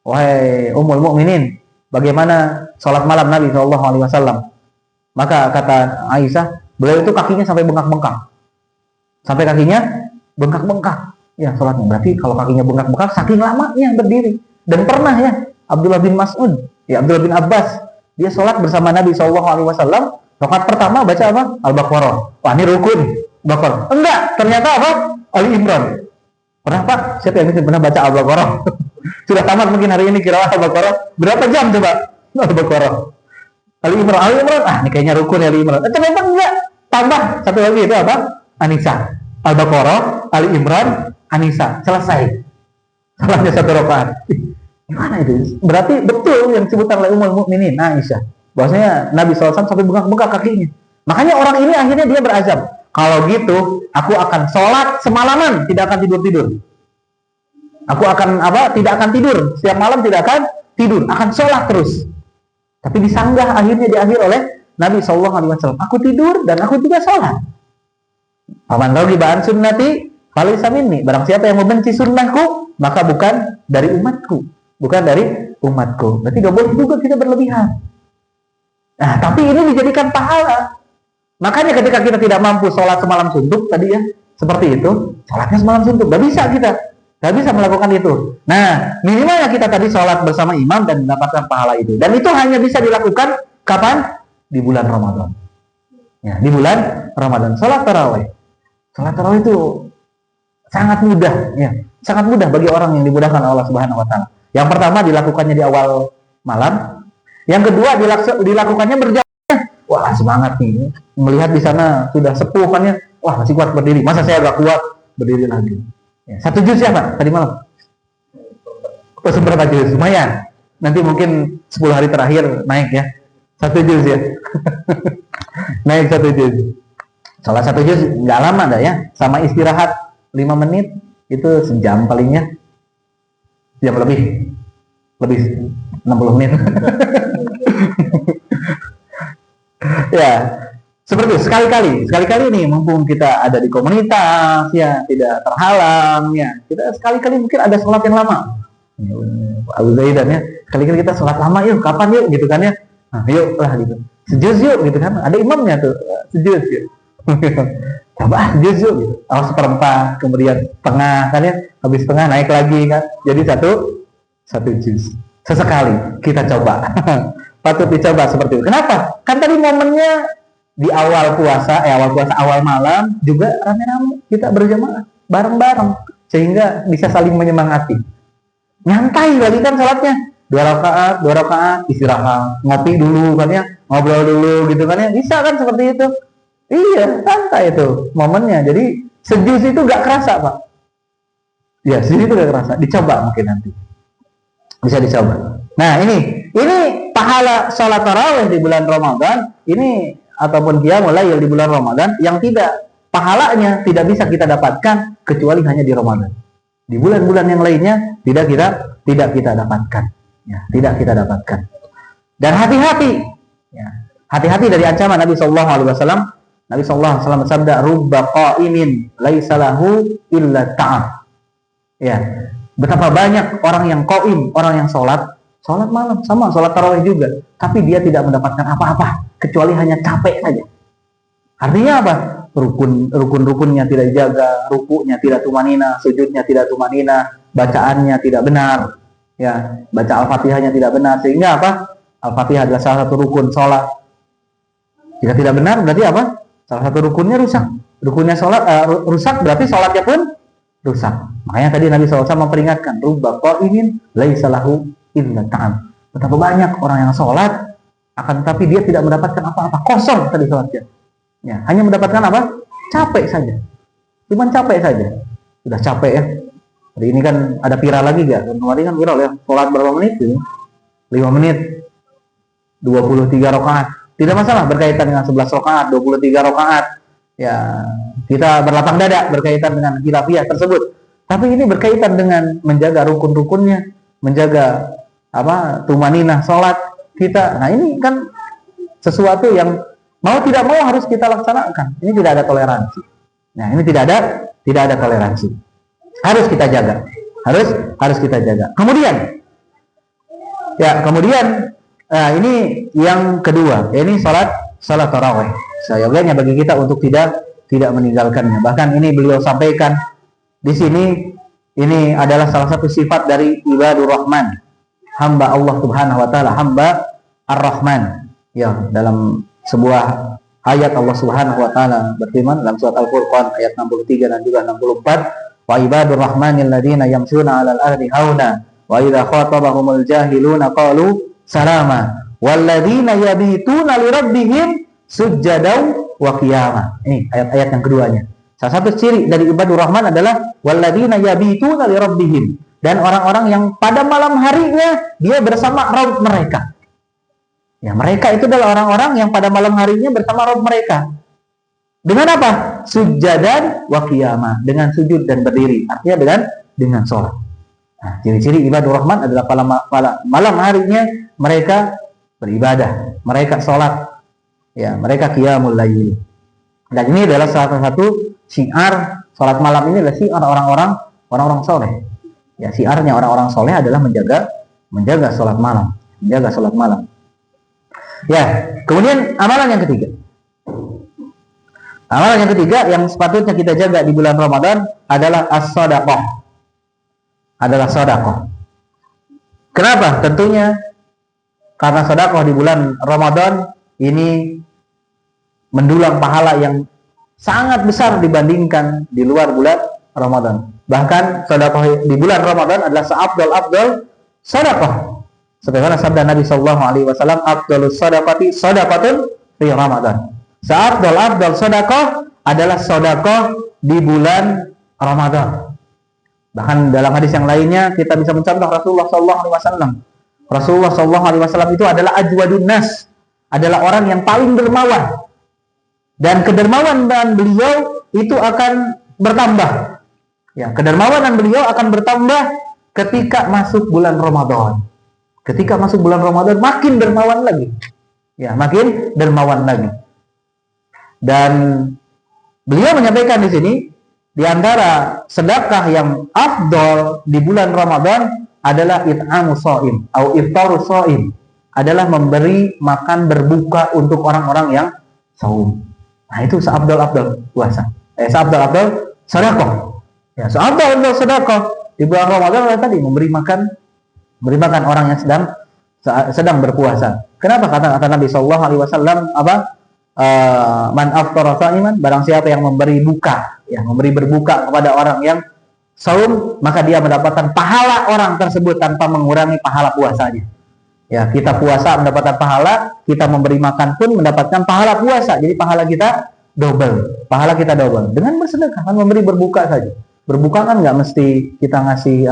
wahai Ummul Mukminin, bagaimana sholat malam Nabi Shallallahu Alaihi Wasallam? Maka kata Aisyah, beliau itu kakinya sampai bengkak-bengkak. Sampai kakinya bengkak-bengkak. Ya, sholatnya. Berarti kalau kakinya bengkak-bengkak, saking lamanya berdiri. Dan pernah ya, Abdullah bin Mas'ud, ya Abdullah bin Abbas, dia sholat bersama Nabi SAW. Rakaat pertama baca apa? Al-Baqarah. Wah, ini rukun Baqarah. Enggak, ternyata apa? Ali Imran. Pernah Pak? Siapa yang pernah baca Al-Baqarah? Sudah tamat mungkin hari ini kira Al-Baqarah. Berapa jam coba? Al-Baqarah. Ali Imran, ini kayaknya rukun Ali Imran. Ternyata enggak. Tambah satu lagi itu apa? Anisa. Al-Baqarah, Ali Imran, Anisa. Selesai. Salahnya satu rakaat. Gimana itu? Berarti betul yang disebutkan oleh Ummul Mukminin Aisyah. Bahwasanya Nabi SAW sampai bengkak-bengkak kakinya. Makanya orang ini akhirnya dia berazam. Kalau gitu, aku akan sholat semalaman, tidak akan tidur-tidur. Aku akan tidak akan tidur. Setiap malam tidak akan tidur, akan sholat terus. Tapi disanggah akhirnya di akhir oleh Nabi SAW. Aku tidur dan aku juga sholat. Faman raghiba an sunnati falaysa minni. Barang siapa yang membenci sunnahku, maka bukan dari umatku. Bukan dari umatku. Berarti gak boleh juga kita berlebihan. Nah, tapi ini dijadikan pahala. Makanya ketika kita tidak mampu sholat semalam suntuk tadi ya, seperti itu, sholatnya semalam suntuk. Gak bisa kita. Gak bisa melakukan itu. Nah, minimalnya kita tadi sholat bersama imam dan mendapatkan pahala itu. Dan itu hanya bisa dilakukan kapan? Di bulan Ramadan. Ya, di bulan Ramadan. Sholat tarawih. Sholat tarawih itu sangat mudah. Ya, sangat mudah bagi orang yang dimudahkan Allah Subhanahu Wa Taala. Yang pertama dilakukannya di awal malam. Yang kedua dilakukannya berjamaah. Wah, semangat nih. Melihat di sana sudah sepuh kan ya. Wah, masih kuat berdiri. Masa saya gak kuat berdiri lagi. Ya, 1 juz ya Pak tadi malam. Seberapa juz? Lumayan. Nanti mungkin 10 hari terakhir naik ya. 1 juz ya. Naik 1 juz. Salah 1 juz nggak lama dah ya. Sama istirahat 5 menit itu sejam palingnya. Jam lebih 60 menit. Ya, seperti itu. Sekali-kali nih mumpung kita ada di komunitas ya, tidak terhalang ya. Kita sekali-kali mungkin ada sholat yang lama. Abu Zaidan ya, sekali-kali kita sholat lama yuk, kapan yuk gitu kan ya. Nah, yuk lah gitu. Sejuz yuk gitu kan. Ada imamnya tuh, sejuz yuk. Coba sejuz yuk gitu. Oh, seperempat, kemudian setengah kan ya. Habis setengah naik lagi kan. Jadi satu juz. Sesekali kita coba. Patut dicoba seperti itu. Kenapa? Kan tadi momennya di awal puasa, awal malam juga rame-rame kita berjamaah bareng-bareng sehingga bisa saling menyemangati. Nyantai lagi kan salatnya. 2 rakaat istirahat, ngopi dulu kan ya, ngobrol dulu gitu kan ya. Bisa kan seperti itu? Iya, santai itu momennya. Jadi sejus itu gak kerasa, Pak. Ya, sejus itu gak kerasa. Dicoba mungkin nanti. Bisa dicoba. Nah, ini pahala sholat tarawih di bulan Ramadan ini ataupun qiyamul lail di bulan Ramadan yang pahalanya tidak bisa kita dapatkan kecuali hanya di Ramadan. Di bulan-bulan yang lainnya tidak kita dapatkan. Ya, tidak kita dapatkan. Dan hati-hati. Ya, hati-hati dari ancaman Nabi sallallahu alaihi wasallam. Nabi sallallahu alaihi wasallam bersabda, "Rubba qa'imin laisa lahu illa ta'ab." Ya, betapa banyak orang yang qaim, orang yang sholat malam sama sholat tarawih juga, tapi dia tidak mendapatkan apa-apa kecuali hanya capek saja. Artinya apa? Rukun-rukunnya tidak dijaga, rukunya tidak tumanina, sujudnya tidak tumanina, bacaannya tidak benar, ya, baca Al-Fatihahnya tidak benar, sehingga apa? Al-Fatihah adalah salah satu rukun sholat. Jika tidak benar berarti apa? Salah satu rukunnya rusak. Rukunnya sholat rusak berarti sholatnya pun rusak. Makanya tadi Nabi SAW memperingatkan, rubba qa'imin laisa lahu illa ta'am. Betapa banyak orang yang sholat akan tetapi dia tidak mendapatkan apa-apa, kosong tadi sholatnya. Ya, hanya mendapatkan apa? Capek saja. Cuman capek saja. Sudah capek ya. Hari ini kan ada viral lagi gak? Kemarin kan viral ya. Sholat berapa menit? 5 menit. 23 rakaat. Tidak masalah berkaitan dengan 11 rakaat, 23 rakaat. Ya, kita berlapang dada berkaitan dengan khilafiyah tersebut. Tapi ini berkaitan dengan menjaga rukun-rukunnya, menjaga tumaninah sholat kita. Nah, ini kan sesuatu yang mau tidak mau harus kita laksanakan. Ini tidak ada toleransi. Nah, ini tidak ada toleransi. Harus kita jaga. Harus kita jaga. Kemudian ini yang kedua, ini salat tarawih. Seyogyanya bagi kita untuk tidak meninggalkannya. Bahkan ini beliau sampaikan di sini, ini adalah salah satu sifat dari ibadur rahman, hamba Allah Subhanahu wa taala, hamba Ar-Rahman. Ya, dalam sebuah ayat Allah Subhanahu wa taala berfirman dalam surat Al-Furqan ayat 63 dan juga 64, wa ibadur rahmanil ladzina yamshuna 'alal ardi hauna wa idza khatabahumul jahiluna qalu salama. Walladzina yabituna li rabbihim sujjadaw wa qiyamah. Ini ayat-ayat yang keduanya. Salah satu ciri dari ibadur rahman adalah walladzina yabituna li rabbihim, dan orang-orang yang pada malam harinya dia bersama Rabb mereka. Ya, mereka itu adalah orang-orang yang pada malam harinya bersama Rabb mereka. Dengan apa? Sujjadan wa qiyamah, dengan sujud dan berdiri. Artinya dengan sholat. Nah, ciri-ciri ibadur rahman adalah pada malam harinya mereka beribadah, mereka sholat, ya, mereka qiyamul lail. Dan ini adalah salah satu syiar sholat malam ini adalah syiar orang-orang soleh. Ya, syiarnya orang-orang soleh adalah menjaga sholat malam, menjaga sholat malam. Ya, kemudian amalan yang ketiga. Amalan yang ketiga yang sepatutnya kita jaga di bulan Ramadan adalah as-shadaqah. Adalah sedekah. Kenapa? Tentunya karena sedekah di bulan Ramadan ini mendulang pahala yang sangat besar dibandingkan di luar bulan Ramadan. Bahkan sedekah di bulan Ramadan adalah seafdal sedekah. Sebagaimana sabda Nabi sallallahu alaihi wasallam, afdalus shadaqati shadaqatun fi Ramadan. Seafdal sedekah adalah sedekah di bulan Ramadan. Bahkan dalam hadis yang lainnya kita bisa mencontoh Rasulullah sallallahu alaihi wasallam. Rasulullah sallallahu alaihi wasallam itu adalah ajwadun nas, adalah orang yang paling dermawan. Dan kedermawanan beliau itu akan bertambah. Ya, kedermawanan beliau akan bertambah ketika masuk bulan Ramadan. Ketika masuk bulan Ramadan makin dermawan lagi. Ya, makin dermawan lagi. Dan beliau menyampaikan di sini di antara sedekah yang afdol di bulan Ramadan adalah it'amu shaim atau iftaru shaim, adalah memberi makan berbuka untuk orang-orang yang saum. Nah, itu seafdal puasa. Seafdal sedekah. Ya, seafdal sedekah di bulan Ramadan adalah tadi memberi makan orang yang sedang berpuasa. Kenapa kata Nabi sallallahu alaihi wasallam man aftara sha'iman, barang siapa yang memberi buka, ya, memberi berbuka kepada orang yang saum, maka dia mendapatkan pahala orang tersebut tanpa mengurangi pahala puasanya. Ya, kita puasa mendapatkan pahala, kita memberi makan pun mendapatkan pahala puasa. Jadi pahala kita double. Pahala kita double dengan bersedekah, kan memberi berbuka saja. Berbuka kan nggak mesti kita ngasih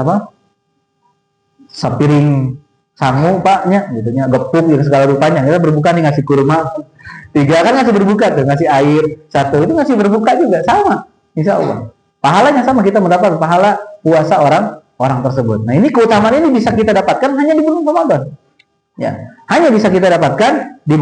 sepiring sangu paknya, gitu nya, gepuk gitu segala rupanya. Kita berbuka nih ngasih kurma. 3 kan ngasih berbuka tuh, ngasih air. 1 itu ngasih berbuka juga sama. Insya Allah. Pahalanya sama, kita mendapat pahala puasa orang tersebut. Nah, ini keutamaan ini bisa kita dapatkan hanya di bulan Ramadan. Ya, hanya bisa kita dapatkan di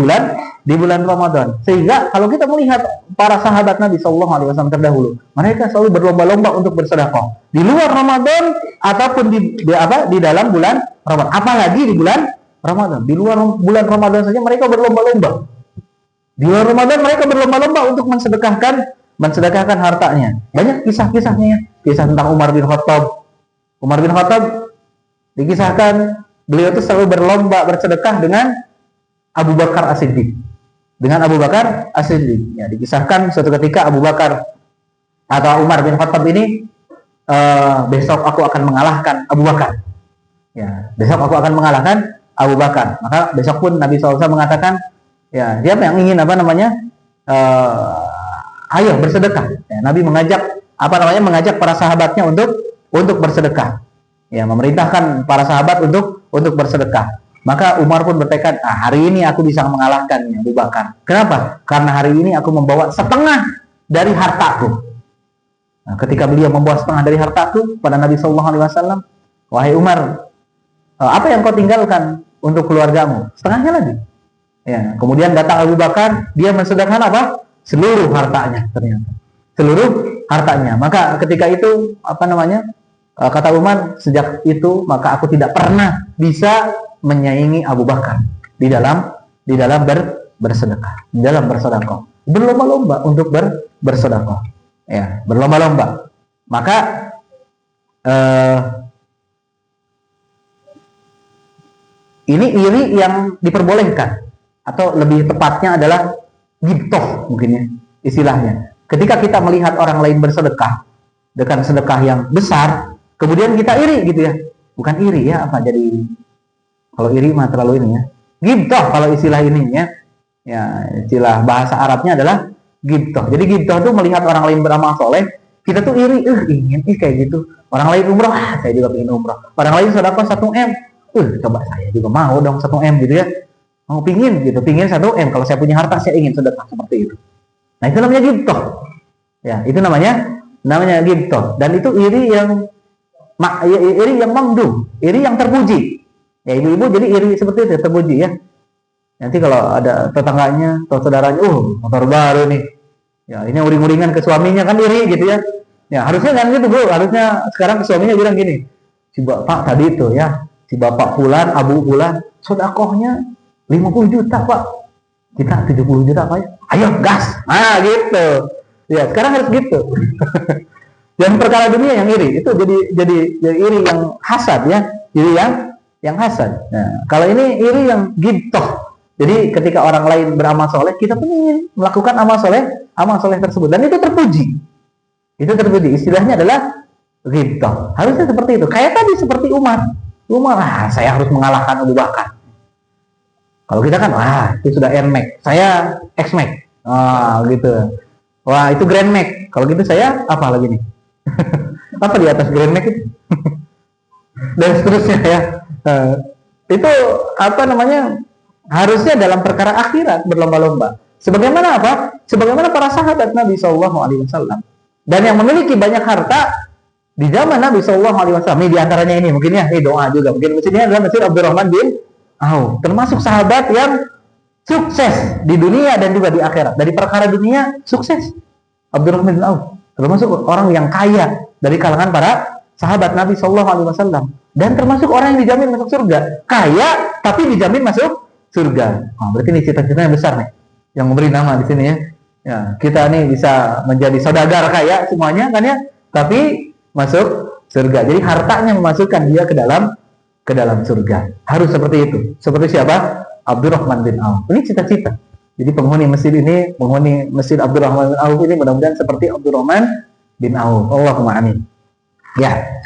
bulan Ramadan. Sehingga kalau kita melihat para sahabat Nabi sallallahu alaihi wasallam terdahulu, mereka selalu berlomba-lomba untuk bersedekah di luar Ramadan ataupun di dalam bulan Ramadan. Apalagi di bulan Ramadan. Di luar bulan Ramadan saja mereka berlomba-lomba. Di luar Ramadan mereka berlomba-lomba untuk mensedekahkan hartanya. Banyak kisah-kisahnya, kisah tentang Umar bin Khattab. Umar bin Khattab dikisahkan beliau itu selalu berlomba bersedekah dengan Abu Bakar As-Siddiq. Dengan Abu Bakar As-Siddiq. Ya, dikisahkan suatu ketika Abu Bakar atau Umar bin Khattab ini, besok aku akan mengalahkan Abu Bakar. Ya, besok aku akan mengalahkan Abu Bakar. Maka besok pun Nabi SAW mengatakan, ya, siapa yang ingin ayo bersedekah. Ya, Nabi mengajak para sahabatnya untuk bersedekah. Ya, memerintahkan para sahabat untuk bersedekah. Maka Umar pun bertekad, hari ini aku bisa mengalahkan Abu Bakar. Kenapa? Karena hari ini aku membawa setengah dari hartaku. Nah, ketika beliau membawa setengah dari hartaku pada Nabi sallallahu alaihi wasallam, wahai Umar, apa yang kau tinggalkan untuk keluargamu? Setengahnya lagi. Ya, kemudian datang Abu Bakar, dia mensedekahkan apa? Seluruh hartanya ternyata. Seluruh hartanya. Maka ketika itu kata Umar, sejak itu maka aku tidak pernah bisa menyaingi Abu Bakar di dalam bersedekah, di dalam bersedekah. Berlomba-lomba untuk bersedekah. Ya, berlomba-lomba. Maka ini iri yang diperbolehkan, atau lebih tepatnya adalah ghibthah mungkin ya istilahnya. Ketika kita melihat orang lain bersedekah dengan sedekah yang besar, kemudian kita iri gitu ya. Bukan iri ya, jadi kalau iri mah terlalu ini ya. Ghibthah kalau istilah ininya, ya istilah bahasa Arabnya adalah ghibthah. Jadi ghibthah itu melihat orang lain beramal soleh, kita tuh iri, ingin, kayak gitu. Orang lain umroh, saya juga pengen umroh. Orang lain sedekah 1 M, coba saya juga mau dong 1 M gitu ya. Mau pingin gitu, pingin 1 M. Kalau saya punya harta, saya ingin sedekah seperti itu. Nah itu namanya ghibthah. Ya itu namanya ghibthah. Dan itu iri yang mamduh, iri yang terpuji. Ya ibu-ibu jadi iri seperti itu, terpuji ya. Nanti kalau ada tetangganya atau saudaranya, motor baru nih. Ya ini uring-uringan ke suaminya kan iri gitu ya. Ya harusnya kan gitu bro, harusnya sekarang ke suaminya bilang gini, si bapak tadi itu ya, si bapak Fulan, Abu Fulan, sedekahnya 50 juta pak, kita 70 juta pak ya. Ayo gas, gitu. Ya sekarang harus gitu. Dan perkara dunia yang iri itu jadi iri yang hasad ya, iri yang hasad. Nah, kalau ini iri yang ghibthah. Jadi ketika orang lain beramal soleh, kita pun ingin melakukan amal soleh tersebut, dan itu terpuji. Itu terpuji. Istilahnya adalah ghibthah. Harusnya seperti itu. Kayak tadi seperti Umar, saya harus mengalahkan Abu Bakar. Kalau kita kan, itu sudah NMAX, saya XMAX, gitu. Wah itu Grand Max. Kalau gitu saya apa lagi nih? Apa di atas Grand Max itu? Dan seterusnya ya. Itu apa namanya? Harusnya dalam perkara akhirat berlomba-lomba. Sebagaimana apa? Sebagaimana para sahabat Nabi SAW. Dan yang memiliki banyak harta di zaman Nabi SAW. Ini diantaranya ini mungkin ya, doa juga. Mungkin masjidnya adalah Masjid Abdurrahman bin Auf. Termasuk sahabat yang sukses di dunia dan juga di akhirat. Dari perkara dunia sukses. Abdurrahman bin Auf termasuk orang yang kaya dari kalangan para sahabat Nabi SAW. Dan termasuk orang yang dijamin masuk surga. Kaya tapi dijamin masuk surga. Berarti ini cita-cita yang besar nih, yang memberi nama di sini ya. Ya, kita nih bisa menjadi saudagar kaya semuanya kan ya, tapi masuk surga. Jadi hartanya memasukkan dia ke dalam surga. Harus seperti itu. Seperti siapa? Abdurrahman bin Auf. Ini cita-cita. Jadi penghuni Masjid Abdurrahman bin Auf ini mudah-mudahan seperti Abdurrahman bin Auf. Allahumma amin. Ya.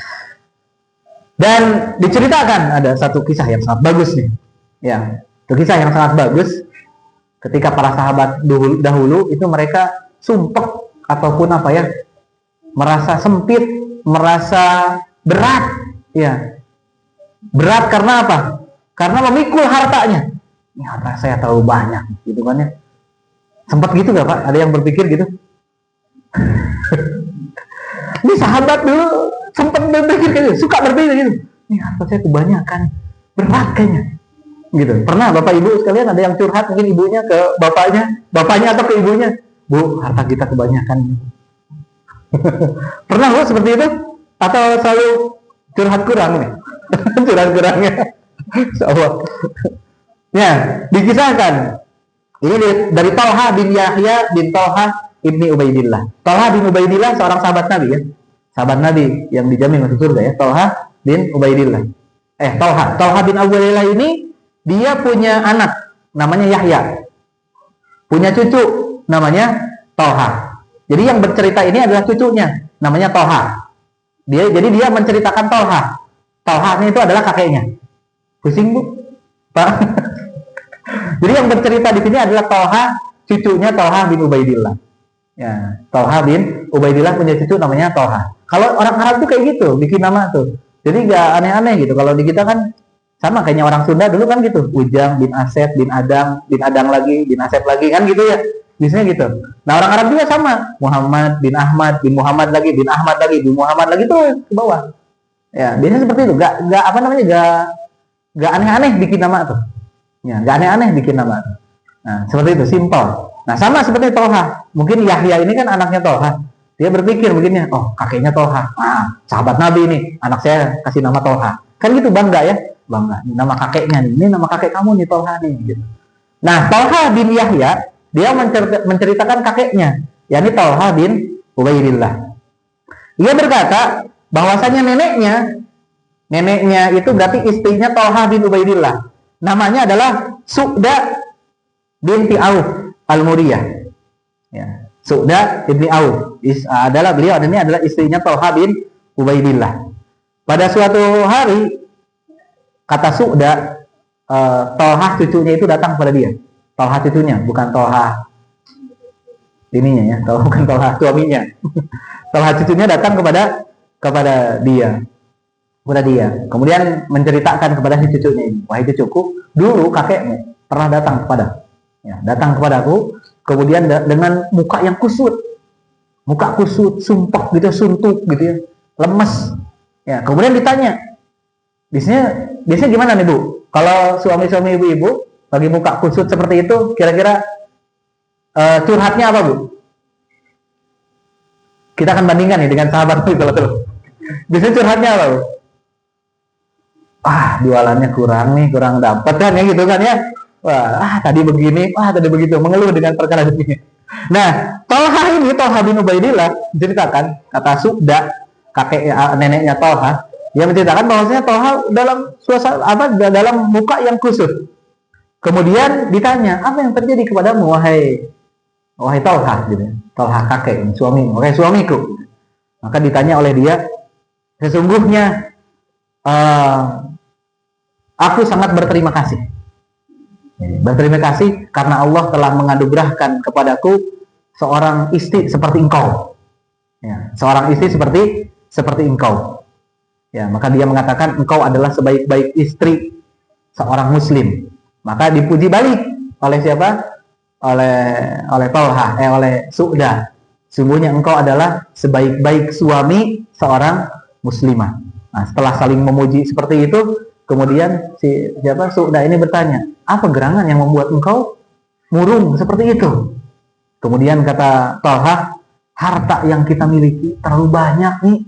Dan diceritakan ada satu kisah yang sangat bagus nih. Ya. Itu kisah yang sangat bagus ketika para sahabat dahulu itu mereka sumpek ataupun apa ya, merasa sempit, merasa berat ya. Berat karena apa? Karena memikul hartanya. Ini harta saya terlalu banyak gitu kan ya. Sempat gitu gak Pak? Ada yang berpikir gitu? Ini sahabat dulu sempat berpikir gitu, suka berpikir gitu. Ini harta saya kebanyakan, berat kayaknya. Gitu. Pernah Bapak Ibu sekalian ada yang curhat mungkin ibunya ke bapaknya atau ke ibunya, Bu, harta kita kebanyakan. Pernah Bu seperti itu? Atau selalu curhat kurang nih? Curhat kurangnya. Insyaallah. Ya, dikisahkan. Ini dari Talha bin Yahya bin Talha ibni Ubaidillah. Talha bin Ubaidillah seorang sahabat Nabi ya. Sahabat Nabi yang dijamin masuk surga ya. Talha bin Ubaidillah. Talha bin Ubaidillah ini dia punya anak namanya Yahya, punya cucu namanya Talha. Jadi yang bercerita ini adalah cucunya namanya Talha. Jadi dia menceritakan Talha. Talha ini itu adalah kakeknya. Pusing Bu, Pak? Jadi yang bercerita di sini adalah Talha, cucunya Talha bin Ubaidillah. Ya, Talha bin Ubaidillah punya cucu namanya Talha. Kalau orang Arab tuh kayak gitu, bikin nama tuh. Jadi nggak aneh-aneh gitu. Kalau di kita kan sama kayaknya orang Sunda dulu kan gitu, Ujang bin Asep bin Adang lagi, bin Asep lagi kan gitu ya, biasanya gitu. Nah orang Arab juga sama, Muhammad bin Ahmad bin Muhammad lagi, bin Ahmad lagi, bin Muhammad lagi tuh ke bawah. Ya biasanya seperti itu, gak aneh-aneh bikin nama tuh. Ya gak aneh-aneh bikin nama tuh. Nah seperti itu, simpel. Nah sama seperti Talha, mungkin Yahya ini kan anaknya Talha. Dia berpikir begini, oh kakeknya Talha, sahabat Nabi ini, anak saya kasih nama Talha. Kan gitu bangga ya. Bangga, ini nama kakeknya nih, ini nama kakek kamu nih Talha nih gitu. Nah Talha bin Yahya dia menceritakan kakeknya, yakni Talha bin Ubaidillah. Dia berkata bahwasanya neneknya itu berarti istrinya Talha bin Ubaidillah, namanya adalah Su'da binti Auf Al-Muriyah ya. Su'da binti Auf beliau adalah istrinya Talha bin Ubaidillah. Pada suatu hari kata Su'da, Tolha cucunya itu datang kepada dia. Tolha cucunya, bukan Tolha ininya ya, bukan Tolha suaminya. Tolha cucunya datang kepada dia. Kemudian menceritakan kepada si cucunya ini, wahai cucuku, dulu kakekmu pernah datang kepadaku, kemudian dengan muka yang kusut, sumpah gitu, suntuk gitu ya, lemes. Ya, kemudian ditanya, biasanya gimana nih Bu? Kalau suami-suami ibu-ibu bagi muka kusut seperti itu, kira-kira curhatnya apa Bu? Kita akan bandingkan nih dengan sahabat itu kalau biasanya curhatnya apa Bu? Jualannya kurang dapat kan ya gitu kan ya. Tadi begini, tadi begitu, mengeluh dengan perkara ini. Nah, Tolha bin Ubaidillah menceritakan, kata Su'da, neneknya Tolha, dia menceritakan bahwasanya Tolha dalam muka yang kusut. Kemudian ditanya, apa yang terjadi kepadamu wahai Tolha, gitu. Tolha kakek, suamiku. Maka ditanya oleh dia, sesungguhnya aku sangat berterima kasih. Berterima kasih karena Allah telah menganugerahkan kepadaku seorang istri seperti engkau. Ya, seorang istri seperti engkau. Ya, maka dia mengatakan engkau adalah sebaik-baik istri seorang muslim. Maka dipuji balik oleh siapa? Oleh Tolha, oleh Su'da. Sungguhnya engkau adalah sebaik-baik suami seorang muslimah. Nah, setelah saling memuji seperti itu, kemudian Su'da ini bertanya, apa gerangan yang membuat engkau murung seperti itu? Kemudian kata Tolha, harta yang kita miliki terlalu banyak nih.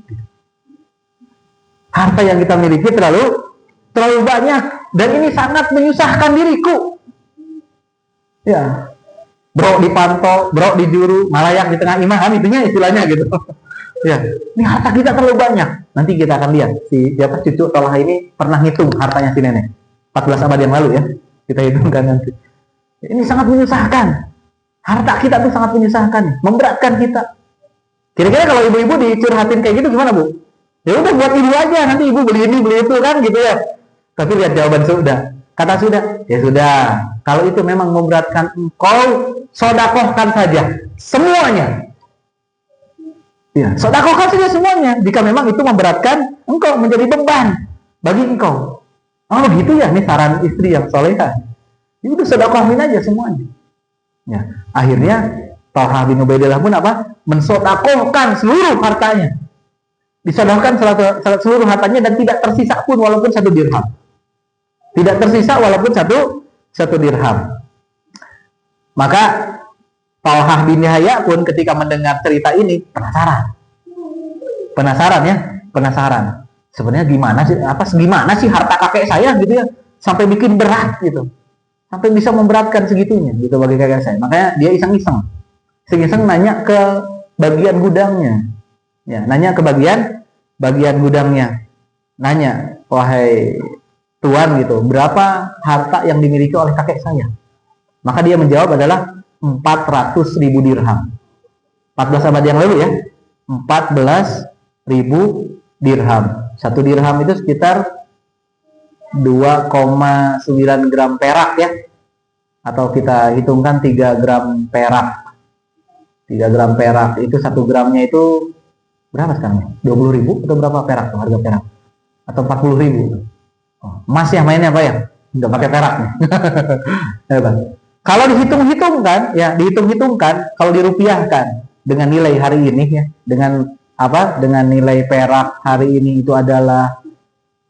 Harta yang kita miliki terlalu banyak, dan ini sangat menyusahkan diriku. Ya, bro dipantau, bro dijuru, malayak di tengah imahan, itunya istilahnya gitu. Ya, ini harta kita terlalu banyak. Nanti kita akan lihat cucu Tolha ini pernah ngitung hartanya si nenek 14 abad yang lalu ya. Kita hitungkan nanti. Ini sangat menyusahkan. Harta kita tuh sangat menyusahkan, memberatkan kita. Kira-kira kalau ibu-ibu dicurhatin kayak gitu gimana Bu? Ya udah buat ibu aja, nanti ibu beli ini beli itu kan gitu ya. Tapi lihat jawaban Su'da. Kata Su'da, ya sudah. Kalau itu memang memberatkan engkau, sodakohkan saja semuanya. Ya, sodakohkan saja semuanya. Jika memang itu memberatkan engkau, menjadi beban bagi engkau. Oh gitu ya, ini saran istri yang solehah. Ya udah sodakohin aja semuanya. Ya, akhirnya Tolha bin Ubaidillah pun mensodakohkan seluruh hartanya. Disodakohkan seluruh hartanya dan tidak tersisa pun walaupun 1 dirham. Tidak tersisa walaupun satu dirham. Maka Tolha bin Yahya pun ketika mendengar cerita ini penasaran. Sebenarnya gimana sih harta kakek saya gitu ya, sampai bikin berat gitu, sampai bisa memberatkan segitunya gitu bagi kakek saya. Makanya dia iseng-iseng nanya ke bagian gudangnya, ya, nanya ke bagian gudangnya, nanya, wahai tuan gitu, berapa harta yang dimiliki oleh kakek saya? Maka dia menjawab adalah 400.000 dirham. 14 abad yang lalu ya, 14.000 dirham. 1 dirham itu sekitar 2,9 gram perak ya. Atau kita hitungkan 3 gram perak. 3 gram perak itu 1 gramnya itu berapa sekarang? 20.000 atau berapa perak tuh harga perak? Atau 40.000? Emas ya mainnya Pak ya? Enggak pakai perak nih. Kalau dihitung-hitungkan, kalau dirupiahkan dengan nilai hari ini ya, dengan nilai perak hari ini itu adalah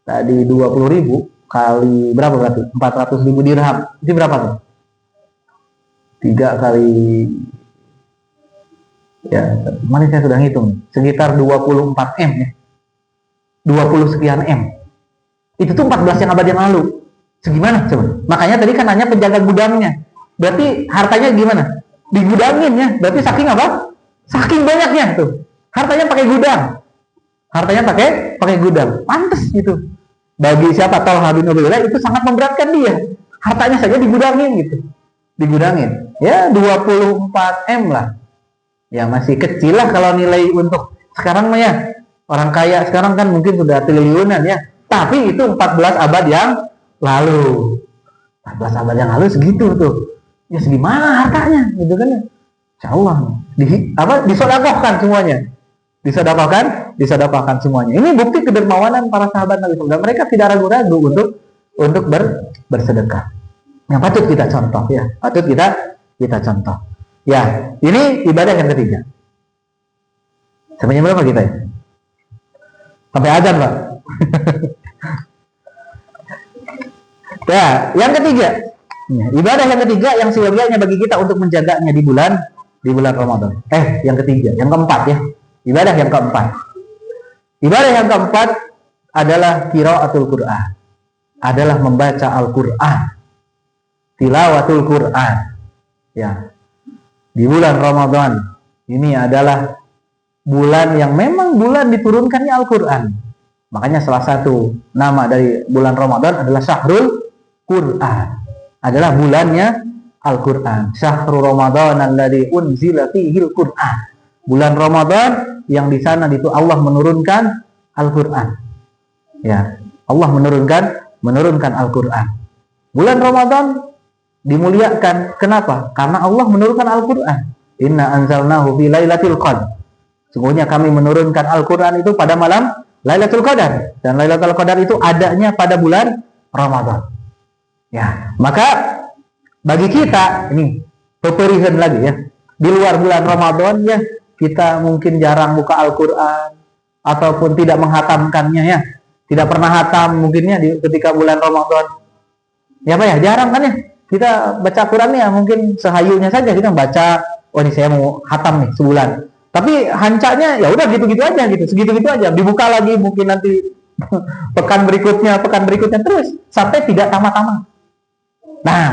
tadi 20.000 kali berapa berarti? 400.000 dirham. Itu berapa tuh? 3 kali ya, kemarin saya sudah hitung, sekitar 24 M ya. 20 sekian M. Itu tuh 14 yang abad yang lalu. Segimana coba? Makanya tadi kan nanya penjaga gudangnya. Berarti hartanya gimana? Digudangin ya. Berarti saking apa? Saking banyaknya tuh. Hartanya pakai gudang. Pantes gitu. Bagi siapa Tolha bin Ubaidillah itu sangat memberatkan dia. Hartanya saja digudangin gitu. Digudangin. Ya 24 M lah. Ya masih kecil lah kalau nilai untuk sekarang mah ya. Orang kaya sekarang kan mungkin sudah triliunan ya. Tapi itu 14 abad yang lalu. 14 abad yang lalu segitu tuh. Ya segimana hartanya gitu kan ya. Insyaallah disedekahkan semuanya. Disedekahkan semuanya. Ini bukti kedermawanan para sahabat Nabi SAW. Dan mereka tidak ragu-ragu untuk bersedekah. Yang patut kita contoh ya. Patut kita contoh. Ya, ini ibadah yang ketiga. Sampai jam berapa kita ya? Sampai azan, Pak. Ya, yang ketiga. Ibadah yang ketiga yang seyogianya bagi kita untuk menjaganya di bulan Ramadan. Yang ketiga, yang keempat ya. Ibadah yang keempat. Ibadah yang keempat adalah qiraatul Qur'an. Adalah membaca Al-Qur'an. Tilawatul Qur'an. Ya. Di bulan Ramadan ini adalah bulan yang memang bulan diturunkannya Al-Qur'an. Makanya salah satu nama dari bulan Ramadan adalah Syahrul Qur'an. Adalah bulannya Al-Qur'an. Syahrul Ramadan alladzi unzila fihil Qur'an. Bulan Ramadan yang di sana itu Allah menurunkan Al-Qur'an. Ya, Allah menurunkan Al-Qur'an. Bulan Ramadan dimuliakan. Kenapa? Karena Allah menurunkan Al-Qur'an. Inna anzalnahu fi lailatul qadar. Sungguhnya kami menurunkan Al-Qur'an itu pada malam Lailatul Qadar. Dan Lailatul Qadar itu adanya pada bulan Ramadan. Ya, maka bagi kita ini peperihan lagi ya. Di luar bulan Ramadan ya, kita mungkin jarang buka Al-Qur'an ataupun tidak menghatamkannya ya. Tidak pernah hatam mungkinnya ketika bulan Ramadan. Ya Pak ya, jarang kan ya. Kita baca Quran ya mungkin sehayunya saja kita baca, oh ini saya mau hatam nih sebulan. Tapi hancanya ya udah gitu-gitu aja gitu, segitu-gitu aja. Dibuka lagi mungkin nanti pekan berikutnya terus sampai tidak tamat-tamat. Nah,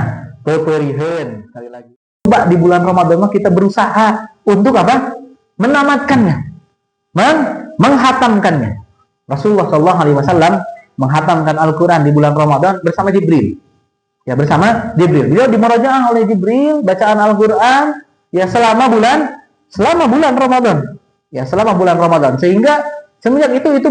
peperihan sekali lagi. Coba di bulan Ramadan kita berusaha untuk apa? Menamatkannya, menghatamkannya. Rasulullah SAW menghatamkan Al-Quran di bulan Ramadan bersama Jibril. Ya, bersama Jibril. Beliau dimurajaah oleh Jibril bacaan Al-Quran ya selama bulan Ramadan. Ya, selama bulan Ramadan. Sehingga semenjak itu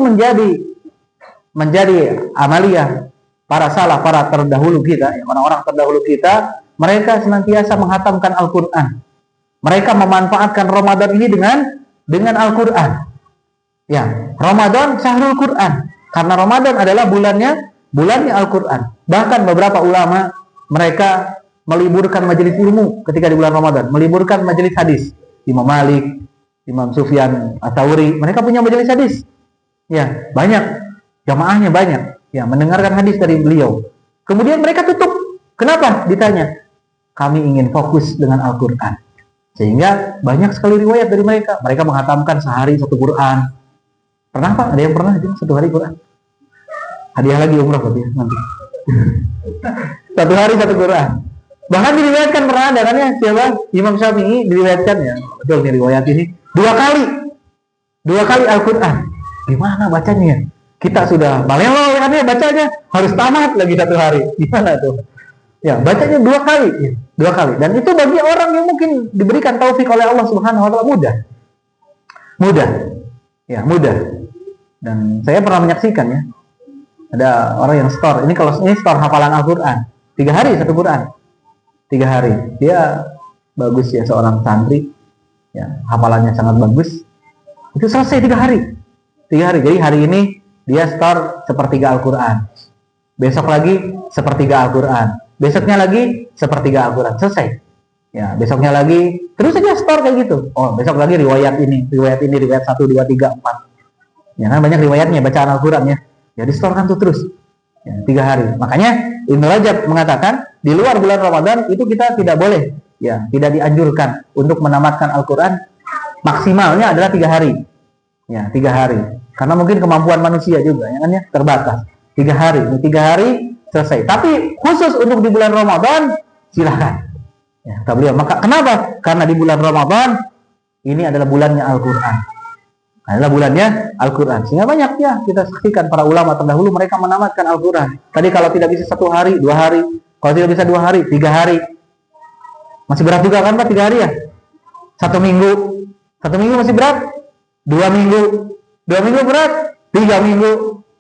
menjadi amaliyah para salaf, para terdahulu kita, ya, orang-orang terdahulu kita, mereka senantiasa menghatamkan Al-Quran. Mereka memanfaatkan Ramadan ini dengan Al-Quran. Ya, Ramadan syahrul Quran. Karena Ramadan adalah bulannya Al-Quran. Bahkan beberapa ulama mereka meliburkan majelis ilmu ketika di bulan Ramadan, meliburkan majelis hadis. Imam Malik, Imam Sufyan Ats-Tsauri, mereka punya majelis hadis. Ya, banyak. Jamaahnya banyak. Ya, mendengarkan hadis dari beliau. Kemudian mereka tutup. Kenapa? Ditanya. Kami ingin fokus dengan Al-Quran. Sehingga banyak sekali riwayat dari mereka. Mereka menghatamkan sehari satu Quran. Pernah Pak? Ada yang pernah satu hari Quran? Hadiah lagi umrah berarti nanti. Satu hari satu Quran. Bahkan diriwayatkan pernah ada kan ya, siapa? Imam Syafi'i diriwayatkan ya. Betul nih riwayat ini. Dua kali Al-Quran. Gimana bacanya? Kita sudah balelo kan ya bacanya, harus tamat lagi satu hari. Gimana tuh? Ya, bacanya dua kali. Dan itu bagi orang yang mungkin diberikan taufik oleh Allah Subhanahu wa taala mudah. Ya, mudah. Dan saya pernah menyaksikan ya. Ada orang yang store. Ini kalau ini store hafalan Al-Qur'an. 3 hari satu Quran. 3 hari. Dia bagus ya, seorang santri. Ya, hafalannya sangat bagus. Itu selesai 3 hari. 3 hari. Jadi hari ini dia store sepertiga Al-Qur'an. Besok lagi sepertiga Al-Qur'an. Besoknya lagi sepertiga Al-Quran. Selesai. Ya, besoknya lagi terus saja store kayak gitu. Oh, besok lagi riwayat 1, 2, 3, 4. Ya kan banyak riwayatnya bacaan Al-Quran ya. Jadi store kan tuh terus. Ya, 3 hari. Makanya Ibnu Rajab mengatakan di luar bulan Ramadan itu kita tidak boleh, ya, tidak dianjurkan untuk menamatkan Al-Quran. Maksimalnya adalah 3 hari. Ya, 3 hari. Karena mungkin kemampuan manusia juga ya kan ya terbatas. 3 hari. 3 hari selesai. Tapi khusus untuk di bulan Ramadan silahkan. Ya, kata beliau. Maka kenapa? Karena di bulan Ramadan ini adalah bulannya Al-Quran. Sehingga banyak ya kita saksikan para ulama terdahulu mereka menamatkan Al-Quran. Tadi kalau tidak bisa 1 hari, 2 hari. Kalau tidak bisa 2 hari, 3 hari. Masih berat juga kan Pak 3 hari ya? 1 minggu. 1 minggu masih berat. 2 minggu. 2 minggu berat. 3 minggu.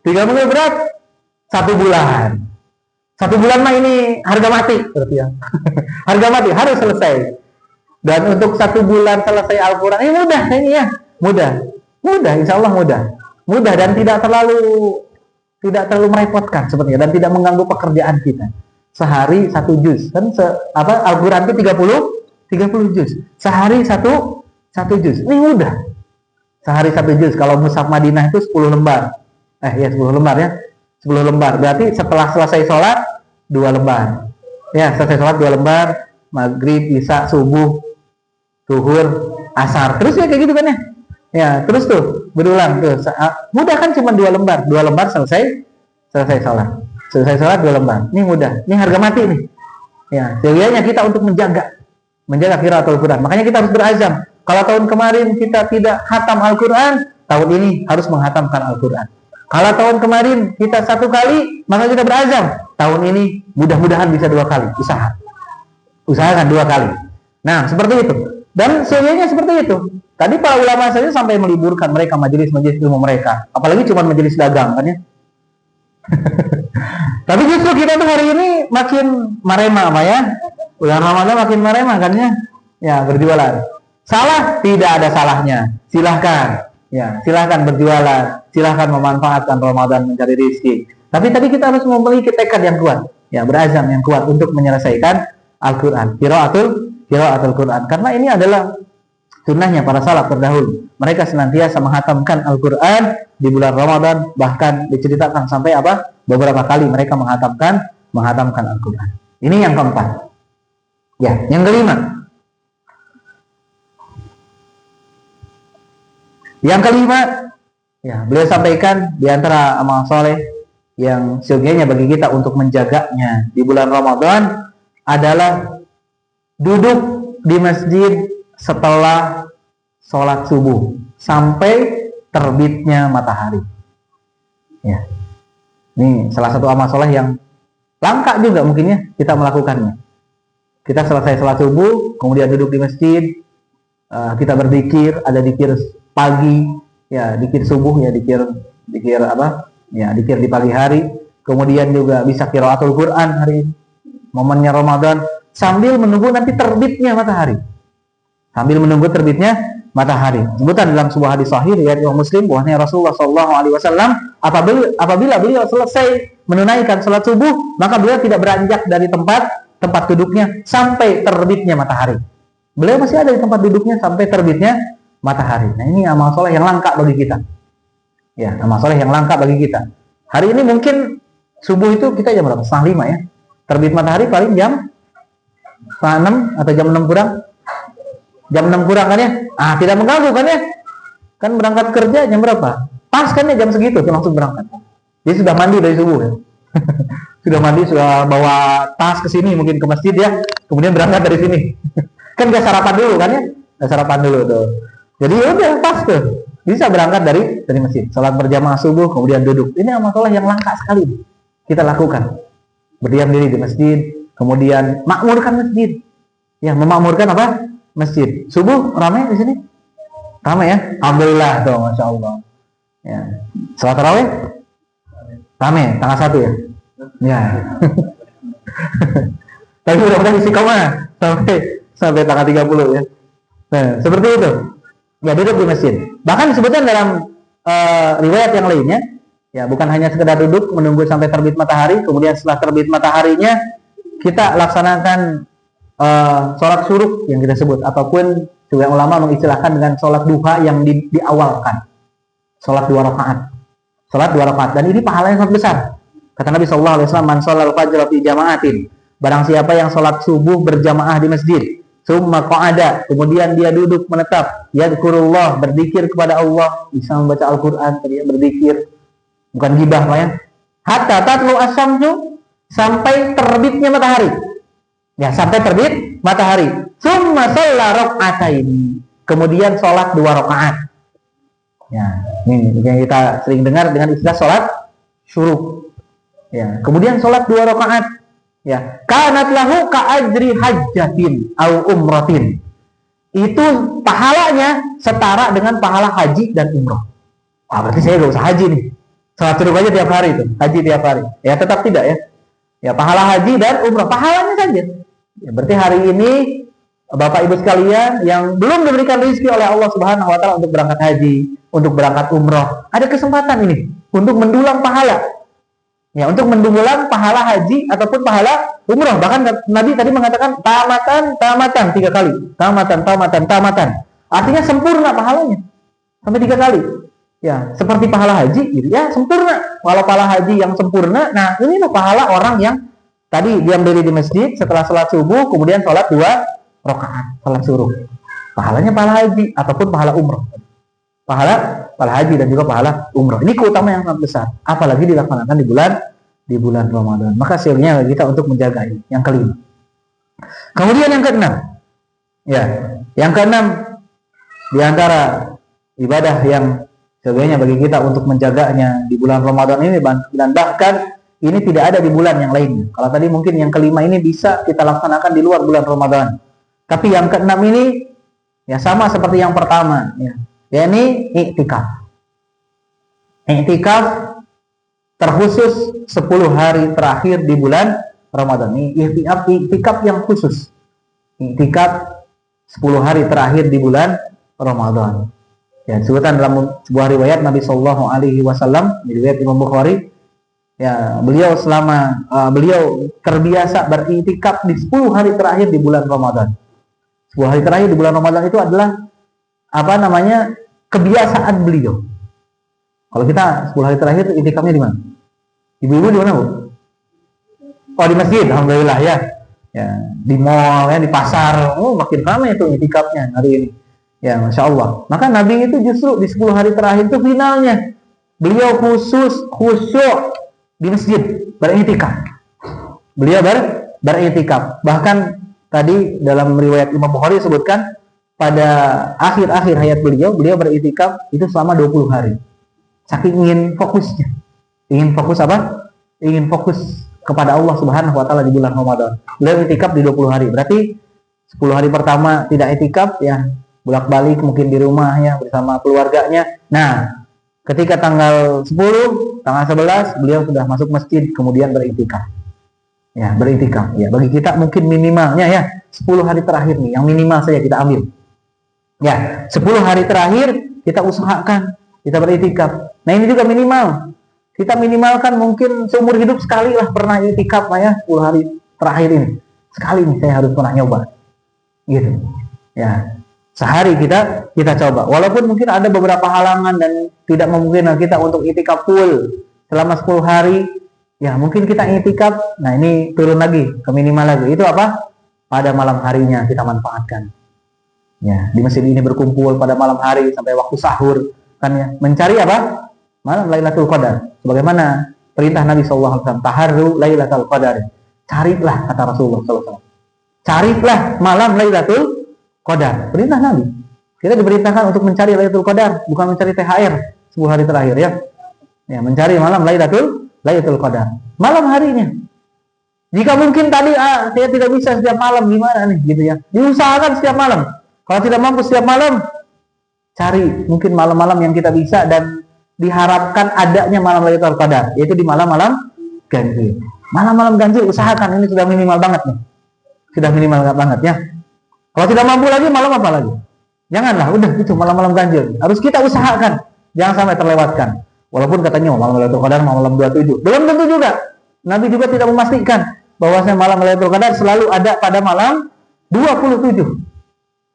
3 minggu berat. 1 bulan. 1 bulan mah ini harga mati berarti ya. Harga mati harus selesai. Dan untuk 1 bulan selesai Al-Quran ini mudah ini ya, mudah, insya Allah mudah dan tidak terlalu merepotkan sepertinya dan tidak mengganggu pekerjaan kita. Sehari 1 juz kan Al-Quran itu 30 juz. Sehari 1 juz. Ini mudah. Sehari 1 juz. Kalau mushaf Madinah itu 10 lembar. 10 lembar ya. 10 lembar. Berarti setelah selesai sholat 2 lembar. Ya, selesai sholat 2 lembar, maghrib, isya, subuh, zuhur, asar. Terus ya kayak gitu kan ya. Ya, terus tuh berulang tuh. Mudah kan cuma 2 lembar. 2 lembar selesai sholat. Selesai sholat 2 lembar. Ini mudah. Ini harga mati nih. Ya, sebenarnya kita untuk menjaga qiraatul Quran. Makanya kita harus berazam. Kalau tahun kemarin kita tidak khatam Al-Quran, tahun ini harus menghatamkan Al-Quran. Kalau tahun kemarin kita 1 kali, maka kita berazam. Tahun ini mudah-mudahan bisa 2 kali. Usahakan 2 kali. Nah, seperti itu. Dan sebenarnya seperti itu. Tadi para ulama saja sampai meliburkan mereka majelis-majelis ilmu mereka. Apalagi cuma majelis dagang kan ya. Tapi justru kita tuh hari ini makin marema apa ya? Bulan Ramadan makin marema kan ya? Ya, berjualan. Salah? Tidak ada salahnya. Silahkan. Ya, silahkan berjualan. Silahkan memanfaatkan Ramadan mencari rezeki. Tapi kita harus memiliki tekad yang kuat. Ya, berazam yang kuat untuk menyelesaikan Al-Quran. Qiraatul Quran. Karena ini adalah sunnahnya para salaf terdahulu. Mereka senantiasa menghatamkan Al-Quran di bulan Ramadan. Bahkan diceritakan sampai beberapa kali mereka menghatamkan Al-Quran. Ini yang keempat. Ya, yang kelima. Ya, beliau sampaikan di antara amal soleh yang seyogianya bagi kita untuk menjaganya di bulan Ramadan adalah duduk di masjid setelah sholat subuh sampai terbitnya matahari. Ya, ini salah satu amal soleh yang langka juga mungkinnya kita melakukannya. Kita selesai sholat subuh, kemudian duduk di masjid, kita berzikir, ada zikir pagi, ya zikir subuh, ya zikir apa? Ya zikir di pagi hari. Kemudian juga bisa qiraatul Quran hari ini, momennya Ramadan, sambil menunggu nanti terbitnya matahari. Sebutan dalam sebuah hadis sahih riwayat Imam Muslim bahwasanya Rasulullah SAW apabila beliau selesai menunaikan salat subuh, maka beliau tidak beranjak dari tempat duduknya sampai terbitnya matahari. Beliau masih ada di tempat duduknya sampai terbitnya matahari. Nah, ini amal soleh yang langka bagi kita. Ya, amal soleh yang langka bagi kita. Hari ini mungkin subuh itu kita jam berapa? 4:30 ya. Terbit matahari paling jam 5:30 atau jam 6 kurang. Jam 6 kurang kan ya? Tidak mengganggu kan ya? Kan berangkat kerja jam berapa? Pas kan ya jam segitu tuh langsung berangkat. Dia sudah mandi dari subuh ya. Sudah mandi, sudah bawa tas ke sini, mungkin ke masjid ya. Kemudian berangkat dari sini. Kan gak sarapan dulu kan ya? Gak sarapan dulu tuh. Jadi udah pas tuh. Bisa berangkat dari masjid. Salat berjamaah subuh, kemudian duduk. Ini amal soleh yang langka sekali kita lakukan. Berdiam diri di masjid, kemudian makmurkan masjid. Ya, memakmurkan apa? Masjid. Subuh ramai di sini? Ramai ya? Alhamdulillah tuh, masya Allah. Ya. Salat tarawih? Ramai, tanggal 1 ya? Ya. Tapi mudah-mudahan istiqomah sampai tanggal 30 ya. Nah, seperti itu. Ya, duduk di masjid. Bahkan disebutkan dalam riwayat yang lainnya, ya bukan hanya sekedar duduk menunggu sampai terbit matahari, kemudian setelah terbit mataharinya kita laksanakan sholat syuruk yang kita sebut, ataupun juga ulama mengistilahkan dengan sholat duha yang diawalkan. Sholat 2 rakaat. Sholat 2 rakaat, dan ini pahalanya sangat besar. Kata Nabi SAW, man sholal fajr fi jama'atin. Barang siapa yang sholat subuh berjamaah di masjid, summa qa'ada, kemudian dia duduk menetap, yadhkurullah, berzikir kepada Allah, bisa membaca Al-Quran, dia berzikir, bukan gibah Pak ya. Hatta tatlu as-syamsu, sampai terbitnya matahari. Ya, sampai terbit matahari. Summa shalla raka'ataini, kemudian sholat 2 rakaat. Ya, ini yang kita sering dengar dengan istilah sholat syuruk. Ya, kemudian sholat 2 rakaat. Ya, kanat lahu ka'ajri hajjatin au umratin. Itu pahalanya setara dengan pahala haji dan umrah. Berarti saya gak usah haji nih. Sholat syuruk aja tiap hari itu, haji tiap hari. Ya, tetap tidak ya. Ya, pahala haji dan umroh, pahalanya saja. Ya, berarti hari ini Bapak Ibu sekalian yang belum diberikan rezeki oleh Allah Subhanahu wa taala untuk berangkat haji, untuk berangkat umroh, ada kesempatan ini untuk mendulang pahala. Ya, untuk mendulang pahala haji ataupun pahala umroh. Bahkan Nabi tadi mengatakan tamatan 3 kali. Tamatan. Artinya sempurna pahalanya. Sampai 3 kali. Ya, seperti pahala haji gitu. Ya, sempurna. Walau pahala haji yang sempurna, nah ini loh pahala orang yang tadi diam diri di masjid setelah sholat subuh, kemudian sholat 2 rakaat salat suruh. Pahalanya pahala haji ataupun pahala umroh. Pahala haji dan juga pahala umroh. Ini keutamaan yang sangat besar, apalagi dilaksanakan di bulan Ramadan. Maka seyogianya kita untuk menjaga ini. Yang kelima. Kemudian yang keenam. Ya, yang keenam di antara ibadah yang seyogianya bagi kita untuk menjaganya di bulan Ramadan ini, dan bahkan ini tidak ada di bulan yang lainnya. Kalau tadi mungkin yang kelima ini bisa kita laksanakan di luar bulan Ramadan. Tapi yang keenam ini ya sama seperti yang pertama, ya, yakni i'tikaf. I'tikaf terkhusus 10 hari terakhir di bulan Ramadan. Ini i'tikaf yang khusus. I'tikaf 10 hari terakhir di bulan Ramadan. Ya, disebutkan dalam sebuah riwayat Nabi Shallallahu Alaihi Wasallam, riwayat Imam Bukhari. Ya, beliau terbiasa beriktikaf di 10 hari terakhir di bulan Ramadan. 10 hari terakhir di bulan Ramadan itu adalah kebiasaan beliau. Kalau kita 10 hari terakhir iktikafnya di mana? Ibu-ibu di mana, Bu? Oh, di masjid, alhamdulillah ya. Ya, di mall ya, di pasar. Oh, makin ramai itu iktikafnya hari ini. Ya, Masya Allah. Maka Nabi itu justru di 10 hari terakhir itu finalnya. Beliau khusyuk di masjid beriktikaf. Beliau beriktikaf. Bahkan tadi dalam riwayat Imam Bukhari disebutkan pada akhir-akhir hayat beliau beriktikaf itu selama 20 hari. Saking ingin fokusnya. Ingin fokus apa? Ingin fokus kepada Allah Subhanahu wa taala di bulan Ramadan. Beliau iktikaf di 20 hari. Berarti 10 hari pertama tidak iktikaf ya, bolak-balik mungkin di rumah ya bersama keluarganya. Nah, ketika tanggal 10, tanggal 11 beliau sudah masuk masjid kemudian beriktikaf. Ya, beriktikaf. Ya, bagi kita mungkin minimalnya ya 10 hari terakhir nih, yang minimal saja kita ambil. Ya, 10 hari terakhir kita usahakan kita beriktikaf. Nah, ini juga minimal. Kita minimalkan mungkin seumur hidup sekali lah pernah iktikaf ya, 10 hari terakhir ini. Sekali nih saya harus pernah nyoba. Gitu. Ya. Sehari kita coba. Walaupun mungkin ada beberapa halangan dan tidak memungkinkan kita untuk iktikaf full selama 10 hari. Ya, mungkin kita iktikaf, nah ini turun lagi ke minimal lagi. Itu apa? Pada malam harinya kita manfaatkan. Ya, di masjid ini berkumpul pada malam hari sampai waktu sahur, kan ya, mencari apa? Malam Lailatul Qadar. Sebagaimana perintah Nabi sallallahu alaihi wasallam, taharru Lailatul Qadar. Carilah, kata Rasulullah sallallahu alaihi wasallam. Carilah malam Lailatul Qadar. Perintah Nabi. Kita diperintahkan untuk mencari Lailatul Qadar, bukan mencari THR 10 hari terakhir ya. Ya, mencari malam Lailatul Qadar. Malam harinya. Jika mungkin tadi saya tidak bisa setiap malam, gimana nih gitu ya. Diusahakan setiap malam. Kalau tidak mampu setiap malam, cari mungkin malam-malam yang kita bisa dan diharapkan adanya malam Lailatul Qadar, yaitu di malam-malam ganjil. Malam-malam ganjil usahakan, ini sudah minimal banget nih. Sudah minimal banget ya. Kalau tidak mampu lagi malam apa lagi? Janganlah, udah itu malam-malam ganjil. Harus kita usahakan, jangan sampai terlewatkan. Walaupun katanya malam Lailatul Qadar malam 27. Belum tentu juga. Nabi juga tidak memastikan bahwasanya malam Lailatul Qadar selalu ada pada malam 27.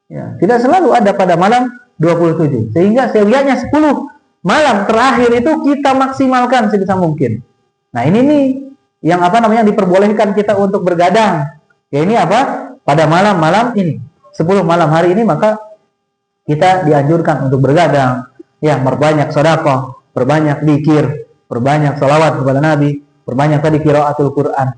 Ya, tidak selalu ada pada malam 27. Sehingga seyogianya 10 malam terakhir itu kita maksimalkan sebisa mungkin. Nah, ini nih yang diperbolehkan kita untuk bergadang. Ya, ini apa? Pada malam-malam ini. 10 malam hari ini maka kita dianjurkan untuk bergadang. Ya, berbanyak sedekah, berbanyak zikir, berbanyak salawat kepada Nabi, berbanyak tadi qiraatul Quran.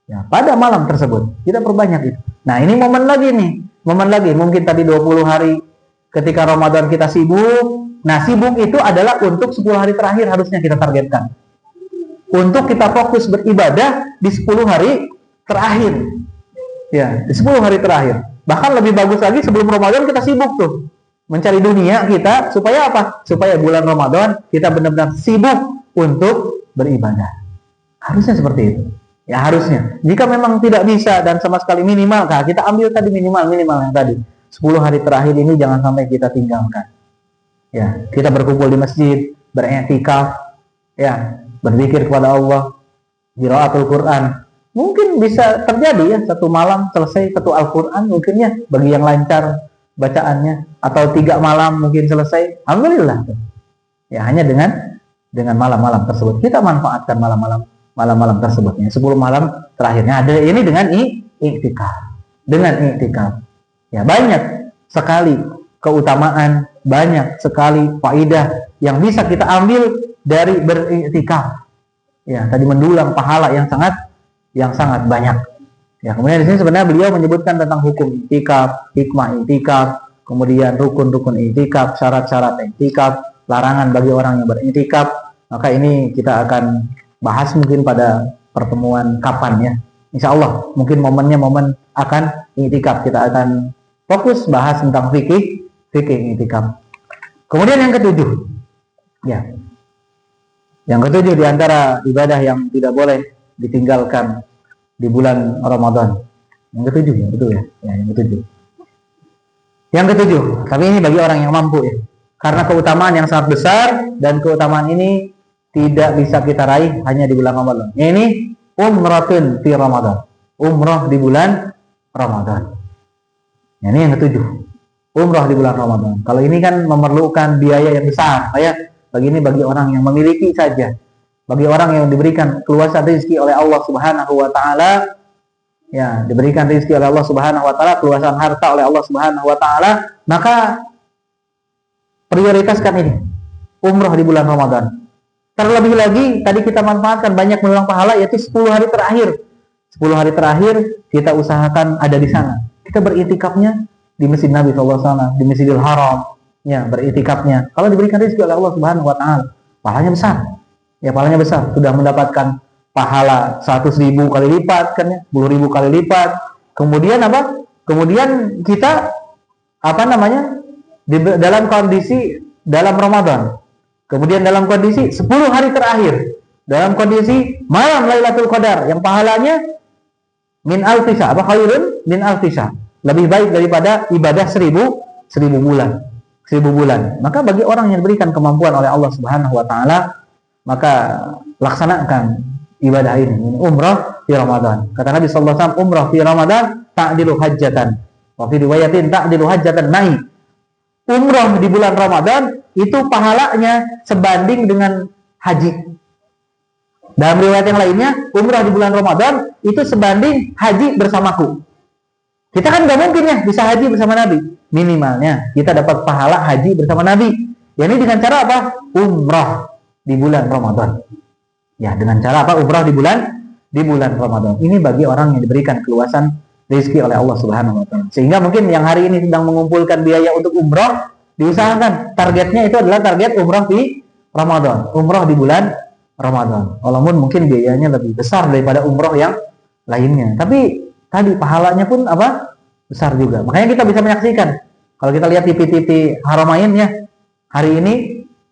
Ya, pada malam tersebut kita perbanyak itu. Nah, ini momen lagi nih. Momen lagi mungkin tadi 20 hari ketika Ramadan kita sibuk. Nah, sibuk itu adalah untuk 10 hari terakhir harusnya kita targetkan. Untuk kita fokus beribadah di 10 hari terakhir. Ya, di 10 hari terakhir. Bahkan lebih bagus lagi sebelum Ramadan kita sibuk tuh. Mencari dunia kita supaya apa? Supaya bulan Ramadan kita benar-benar sibuk untuk beribadah. Harusnya seperti itu. Ya harusnya. Jika memang tidak bisa dan sama sekali minimal, kita ambil tadi minimal yang tadi. 10 hari terakhir ini jangan sampai kita tinggalkan. Ya, kita berkumpul di masjid, beriktikaf, ya, berzikir kepada Allah, qiraatul Quran. Mungkin bisa terjadi ya, satu malam selesai satu Al-Quran mungkin ya, bagi yang lancar bacaannya, atau 3 malam mungkin selesai. Alhamdulillah. Ya, hanya dengan malam-malam tersebut. Kita manfaatkan malam-malam tersebutnya. 10 malam terakhirnya ada ini dengan iktikaf. Dengan iktikaf. Ya, banyak sekali keutamaan, banyak sekali faidah yang bisa kita ambil dari beriktikaf. Ya, tadi mendulang pahala yang sangat banyak. Ya, kemudian di sini sebenarnya beliau menyebutkan tentang hukum iktikaf, hikmah iktikaf, kemudian rukun-rukun iktikaf, syarat-syarat iktikaf, larangan bagi orang yang beriktikaf. Maka ini kita akan bahas mungkin pada pertemuan kapan ya. Insya Allah mungkin momennya momen akan iktikaf. Kita akan fokus bahas tentang fikih iktikaf. Kemudian yang ketujuh, ya, yang ketujuh di antara ibadah yang tidak boleh ditinggalkan di bulan Ramadan. Yang ketujuh ya, betul ya, yang ketujuh. Yang ketujuh, tapi ini bagi orang yang mampu ya, karena keutamaan yang sangat besar dan keutamaan ini tidak bisa kita raih hanya di bulan Ramadan. Ini umratun fi Ramadan, umrah di bulan Ramadan. Ini yang ketujuh, umrah di bulan Ramadan. Kalau ini kan memerlukan biaya yang besar, ya. Bagi orang yang memiliki saja, bagi orang yang diberikan keluasan rezeki oleh Allah Subhanahu wa taala, ya, diberikan rezeki oleh Allah Subhanahu wa taala, keluasan harta oleh Allah Subhanahu wa taala, maka prioritaskan ini, umrah di bulan Ramadan. Terlebih lagi tadi kita manfaatkan banyak mendulang pahala, yaitu 10 hari terakhir. 10 hari terakhir kita usahakan ada di sana. Kita beritikafnya di Masjid Nabi SAW, di Masjidil Haram, ya, beritikafnya. Kalau diberikan rezeki oleh Allah Subhanahu wa taala, pahalanya besar. Ya, pahalanya besar. Sudah mendapatkan pahala 100.000 kali lipat kan ya, 10.000 kali lipat. Kemudian apa? Kemudian kita dalam kondisi dalam Ramadan. Kemudian dalam kondisi 10 hari terakhir, dalam kondisi malam Lailatul Qadar yang pahalanya min alfisa, khairun min alfisa, lebih baik daripada ibadah 1000 bulan. Maka bagi orang yang diberikan kemampuan oleh Allah Subhanahu wa taala, maka laksanakan ibadah ini, umrah di Ramadan. Kata Nabi sallallahu alaihi wasallam, umrah di Ramadan ta'dilu hajjatan. Wa fi riwayatin ta'dilu hajjatan nahi. Umrah di bulan Ramadan itu pahalanya sebanding dengan haji. Dalam riwayat yang lainnya, umrah di bulan Ramadan itu sebanding haji bersamaku. Kita kan nggak mungkin ya bisa haji bersama Nabi. Minimalnya kita dapat pahala haji bersama Nabi. Ya, ini dengan cara apa? Umrah di bulan Ramadan. Ya, dengan cara apa? Umrah di bulan Ramadan. Ini bagi orang yang diberikan keluasan rezeki oleh Allah Subhanahu wa taala. Sehingga mungkin yang hari ini sedang mengumpulkan biaya untuk umrah, diusahakan targetnya itu adalah target umrah di Ramadan. Umrah di bulan Ramadan. Walaupun mungkin biayanya lebih besar daripada umrah yang lainnya. Tapi tadi pahalanya pun besar juga. Makanya kita bisa menyaksikan. Kalau kita lihat TV Haramain ya, hari ini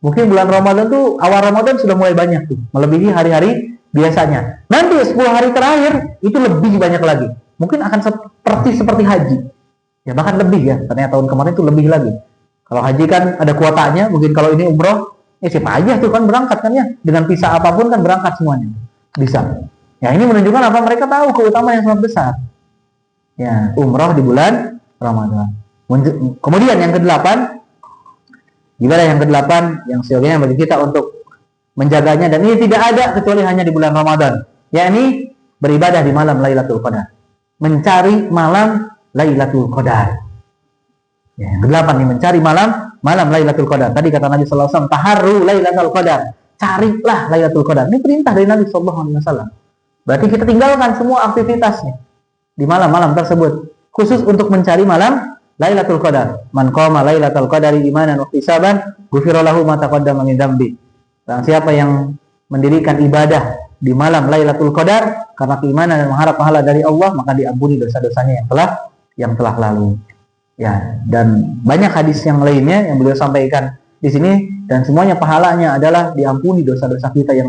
mungkin bulan Ramadan tuh, awal Ramadan sudah mulai banyak tuh, melebihi hari-hari biasanya. Nanti 10 hari terakhir itu lebih banyak lagi. Mungkin akan seperti haji. Ya, bahkan lebih ya. Ternyata tahun kemarin itu lebih lagi. Kalau haji kan ada kuotanya, mungkin kalau ini umroh, siapa aja tuh kan berangkat kan ya. Dengan visa apapun kan berangkat semuanya. Bisa. Ya, ini menunjukkan apa? Mereka tahu keutamaan yang sangat besar. Ya, umroh di bulan Ramadan. Kemudian yang ke-8, ibadah yang ke-8 yang seyogianya bagi kita untuk menjaganya, dan ini tidak ada kecuali hanya di bulan Ramadan, yakni beribadah di malam Lailatul Qadar, mencari malam Lailatul Qadar. Ya, yang ke-8 nih, mencari malam Lailatul Qadar. Tadi kata Nabi sallallahu alaihi wasallam, taharru Lailatul Qadar, carilah Lailatul Qadar. Ini perintah dari Nabi sallallahu alaihi wasallam. Berarti kita tinggalkan semua aktivitasnya di malam-malam tersebut, khusus untuk mencari malam Lailatul Qadar. Man qama Lailatul Qadari imanan wa ihtisaban, ghufira lahu ma taqaddama min dzambi. Dan siapa yang mendirikan ibadah di malam Lailatul Qadar karena keimanan dan mengharap pahala dari Allah, maka diampuni dosa-dosanya yang telah lalu. Ya, dan banyak hadis yang lainnya yang beliau sampaikan di sini, dan semuanya pahalanya adalah diampuni dosa-dosa kita yang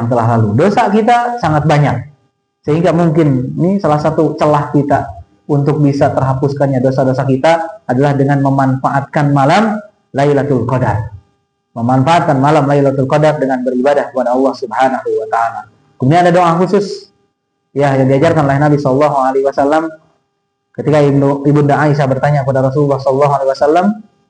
telah lalu. Dosa kita sangat banyak. Sehingga mungkin ini salah satu celah kita untuk bisa terhapuskannya dosa-dosa kita adalah dengan memanfaatkan malam Lailatul Qadar. Memanfaatkan malam Lailatul Qadar dengan beribadah kepada Allah Subhanahu wa taala. Kemudian ada doa khusus ya yang diajarkan oleh Nabi sallallahu alaihi wasallam ketika Ibunda Aisyah bertanya kepada Rasulullah sallallahu alaihi wasallam,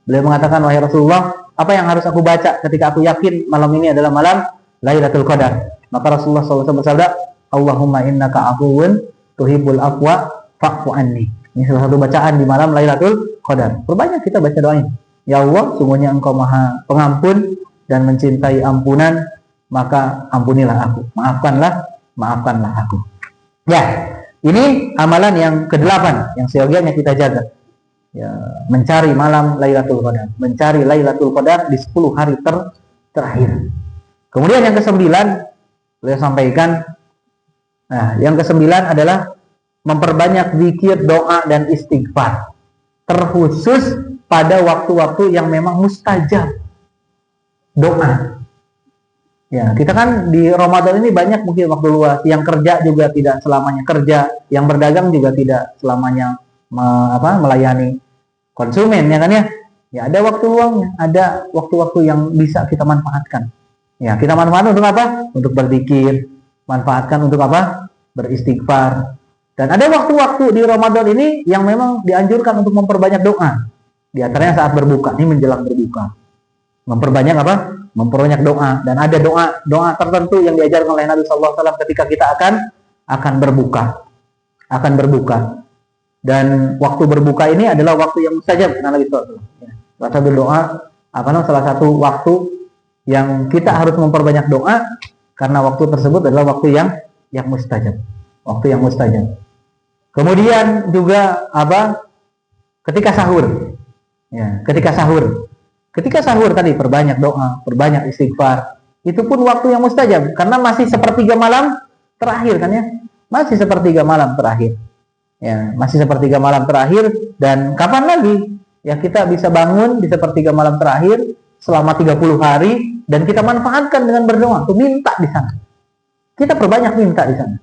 beliau mengatakan, "Wahai Rasulullah, apa yang harus aku baca ketika aku yakin malam ini adalah malam Lailatul Qadar?" Maka Rasulullah sallallahu alaihi wasallam bersabda, "Allahumma innaka afuwun tuhibbul afwa fa'fu anni." Ini salah satu bacaan di malam Lailatul Qadar. Perbanyak kita baca doa ini. Ya Allah, sungguhnya Engkau Maha Pengampun dan mencintai ampunan, maka ampunilah aku. Maafkanlah aku. Ya, ini amalan yang ke-8 yang seyogianya kita jaga. Ya, mencari malam Lailatul Qadar, mencari Lailatul Qadar di 10 hari terakhir. Kemudian yang ke-9 beliau sampaikan, nah, yang ke-9 adalah memperbanyak zikir, doa dan istighfar. Terkhusus pada waktu-waktu yang memang mustajab doa. Ya, kita kan di Ramadan ini banyak mungkin waktu luas. Yang kerja juga tidak selamanya kerja, yang berdagang juga tidak selamanya melayani konsumen, ya kan ya? Ya, ada waktu luangnya, ada waktu-waktu yang bisa kita manfaatkan. Ya, kita manfaatkan untuk apa? Untuk berzikir, manfaatkan untuk apa? Beristighfar. Dan ada waktu-waktu di Ramadan ini yang memang dianjurkan untuk memperbanyak doa. Di antaranya saat berbuka, ini menjelang berbuka. Memperbanyak apa? Memperbanyak doa. Dan ada doa tertentu yang diajarkan oleh Nabi sallallahu alaihi wasallam ketika kita akan berbuka. Dan waktu berbuka ini adalah waktu yang mustajab karena Nabi sallallahu alaihi wasallam. Salah satu doa, salah satu waktu yang kita harus memperbanyak doa karena waktu tersebut adalah waktu yang mustajab. Waktu yang mustajab. Kemudian juga ketika sahur. Ya, ketika sahur tadi perbanyak doa, perbanyak istighfar. Itu pun waktu yang mustajab karena masih sepertiga malam terakhir kan ya. Masih sepertiga malam terakhir. Ya, masih sepertiga malam terakhir dan kapan lagi ya kita bisa bangun di sepertiga malam terakhir selama 30 hari dan kita manfaatkan dengan berdoa, tuh minta di sana. Kita perbanyak minta di sana.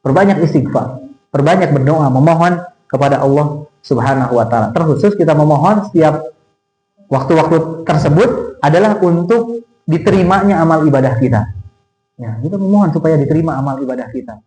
Perbanyak istighfar, perbanyak berdoa, memohon kepada Allah Subhanahu wa taala. Terkhusus kita memohon setiap waktu-waktu tersebut adalah untuk diterimanya amal ibadah kita. Ya, kita memohon supaya diterima amal ibadah kita.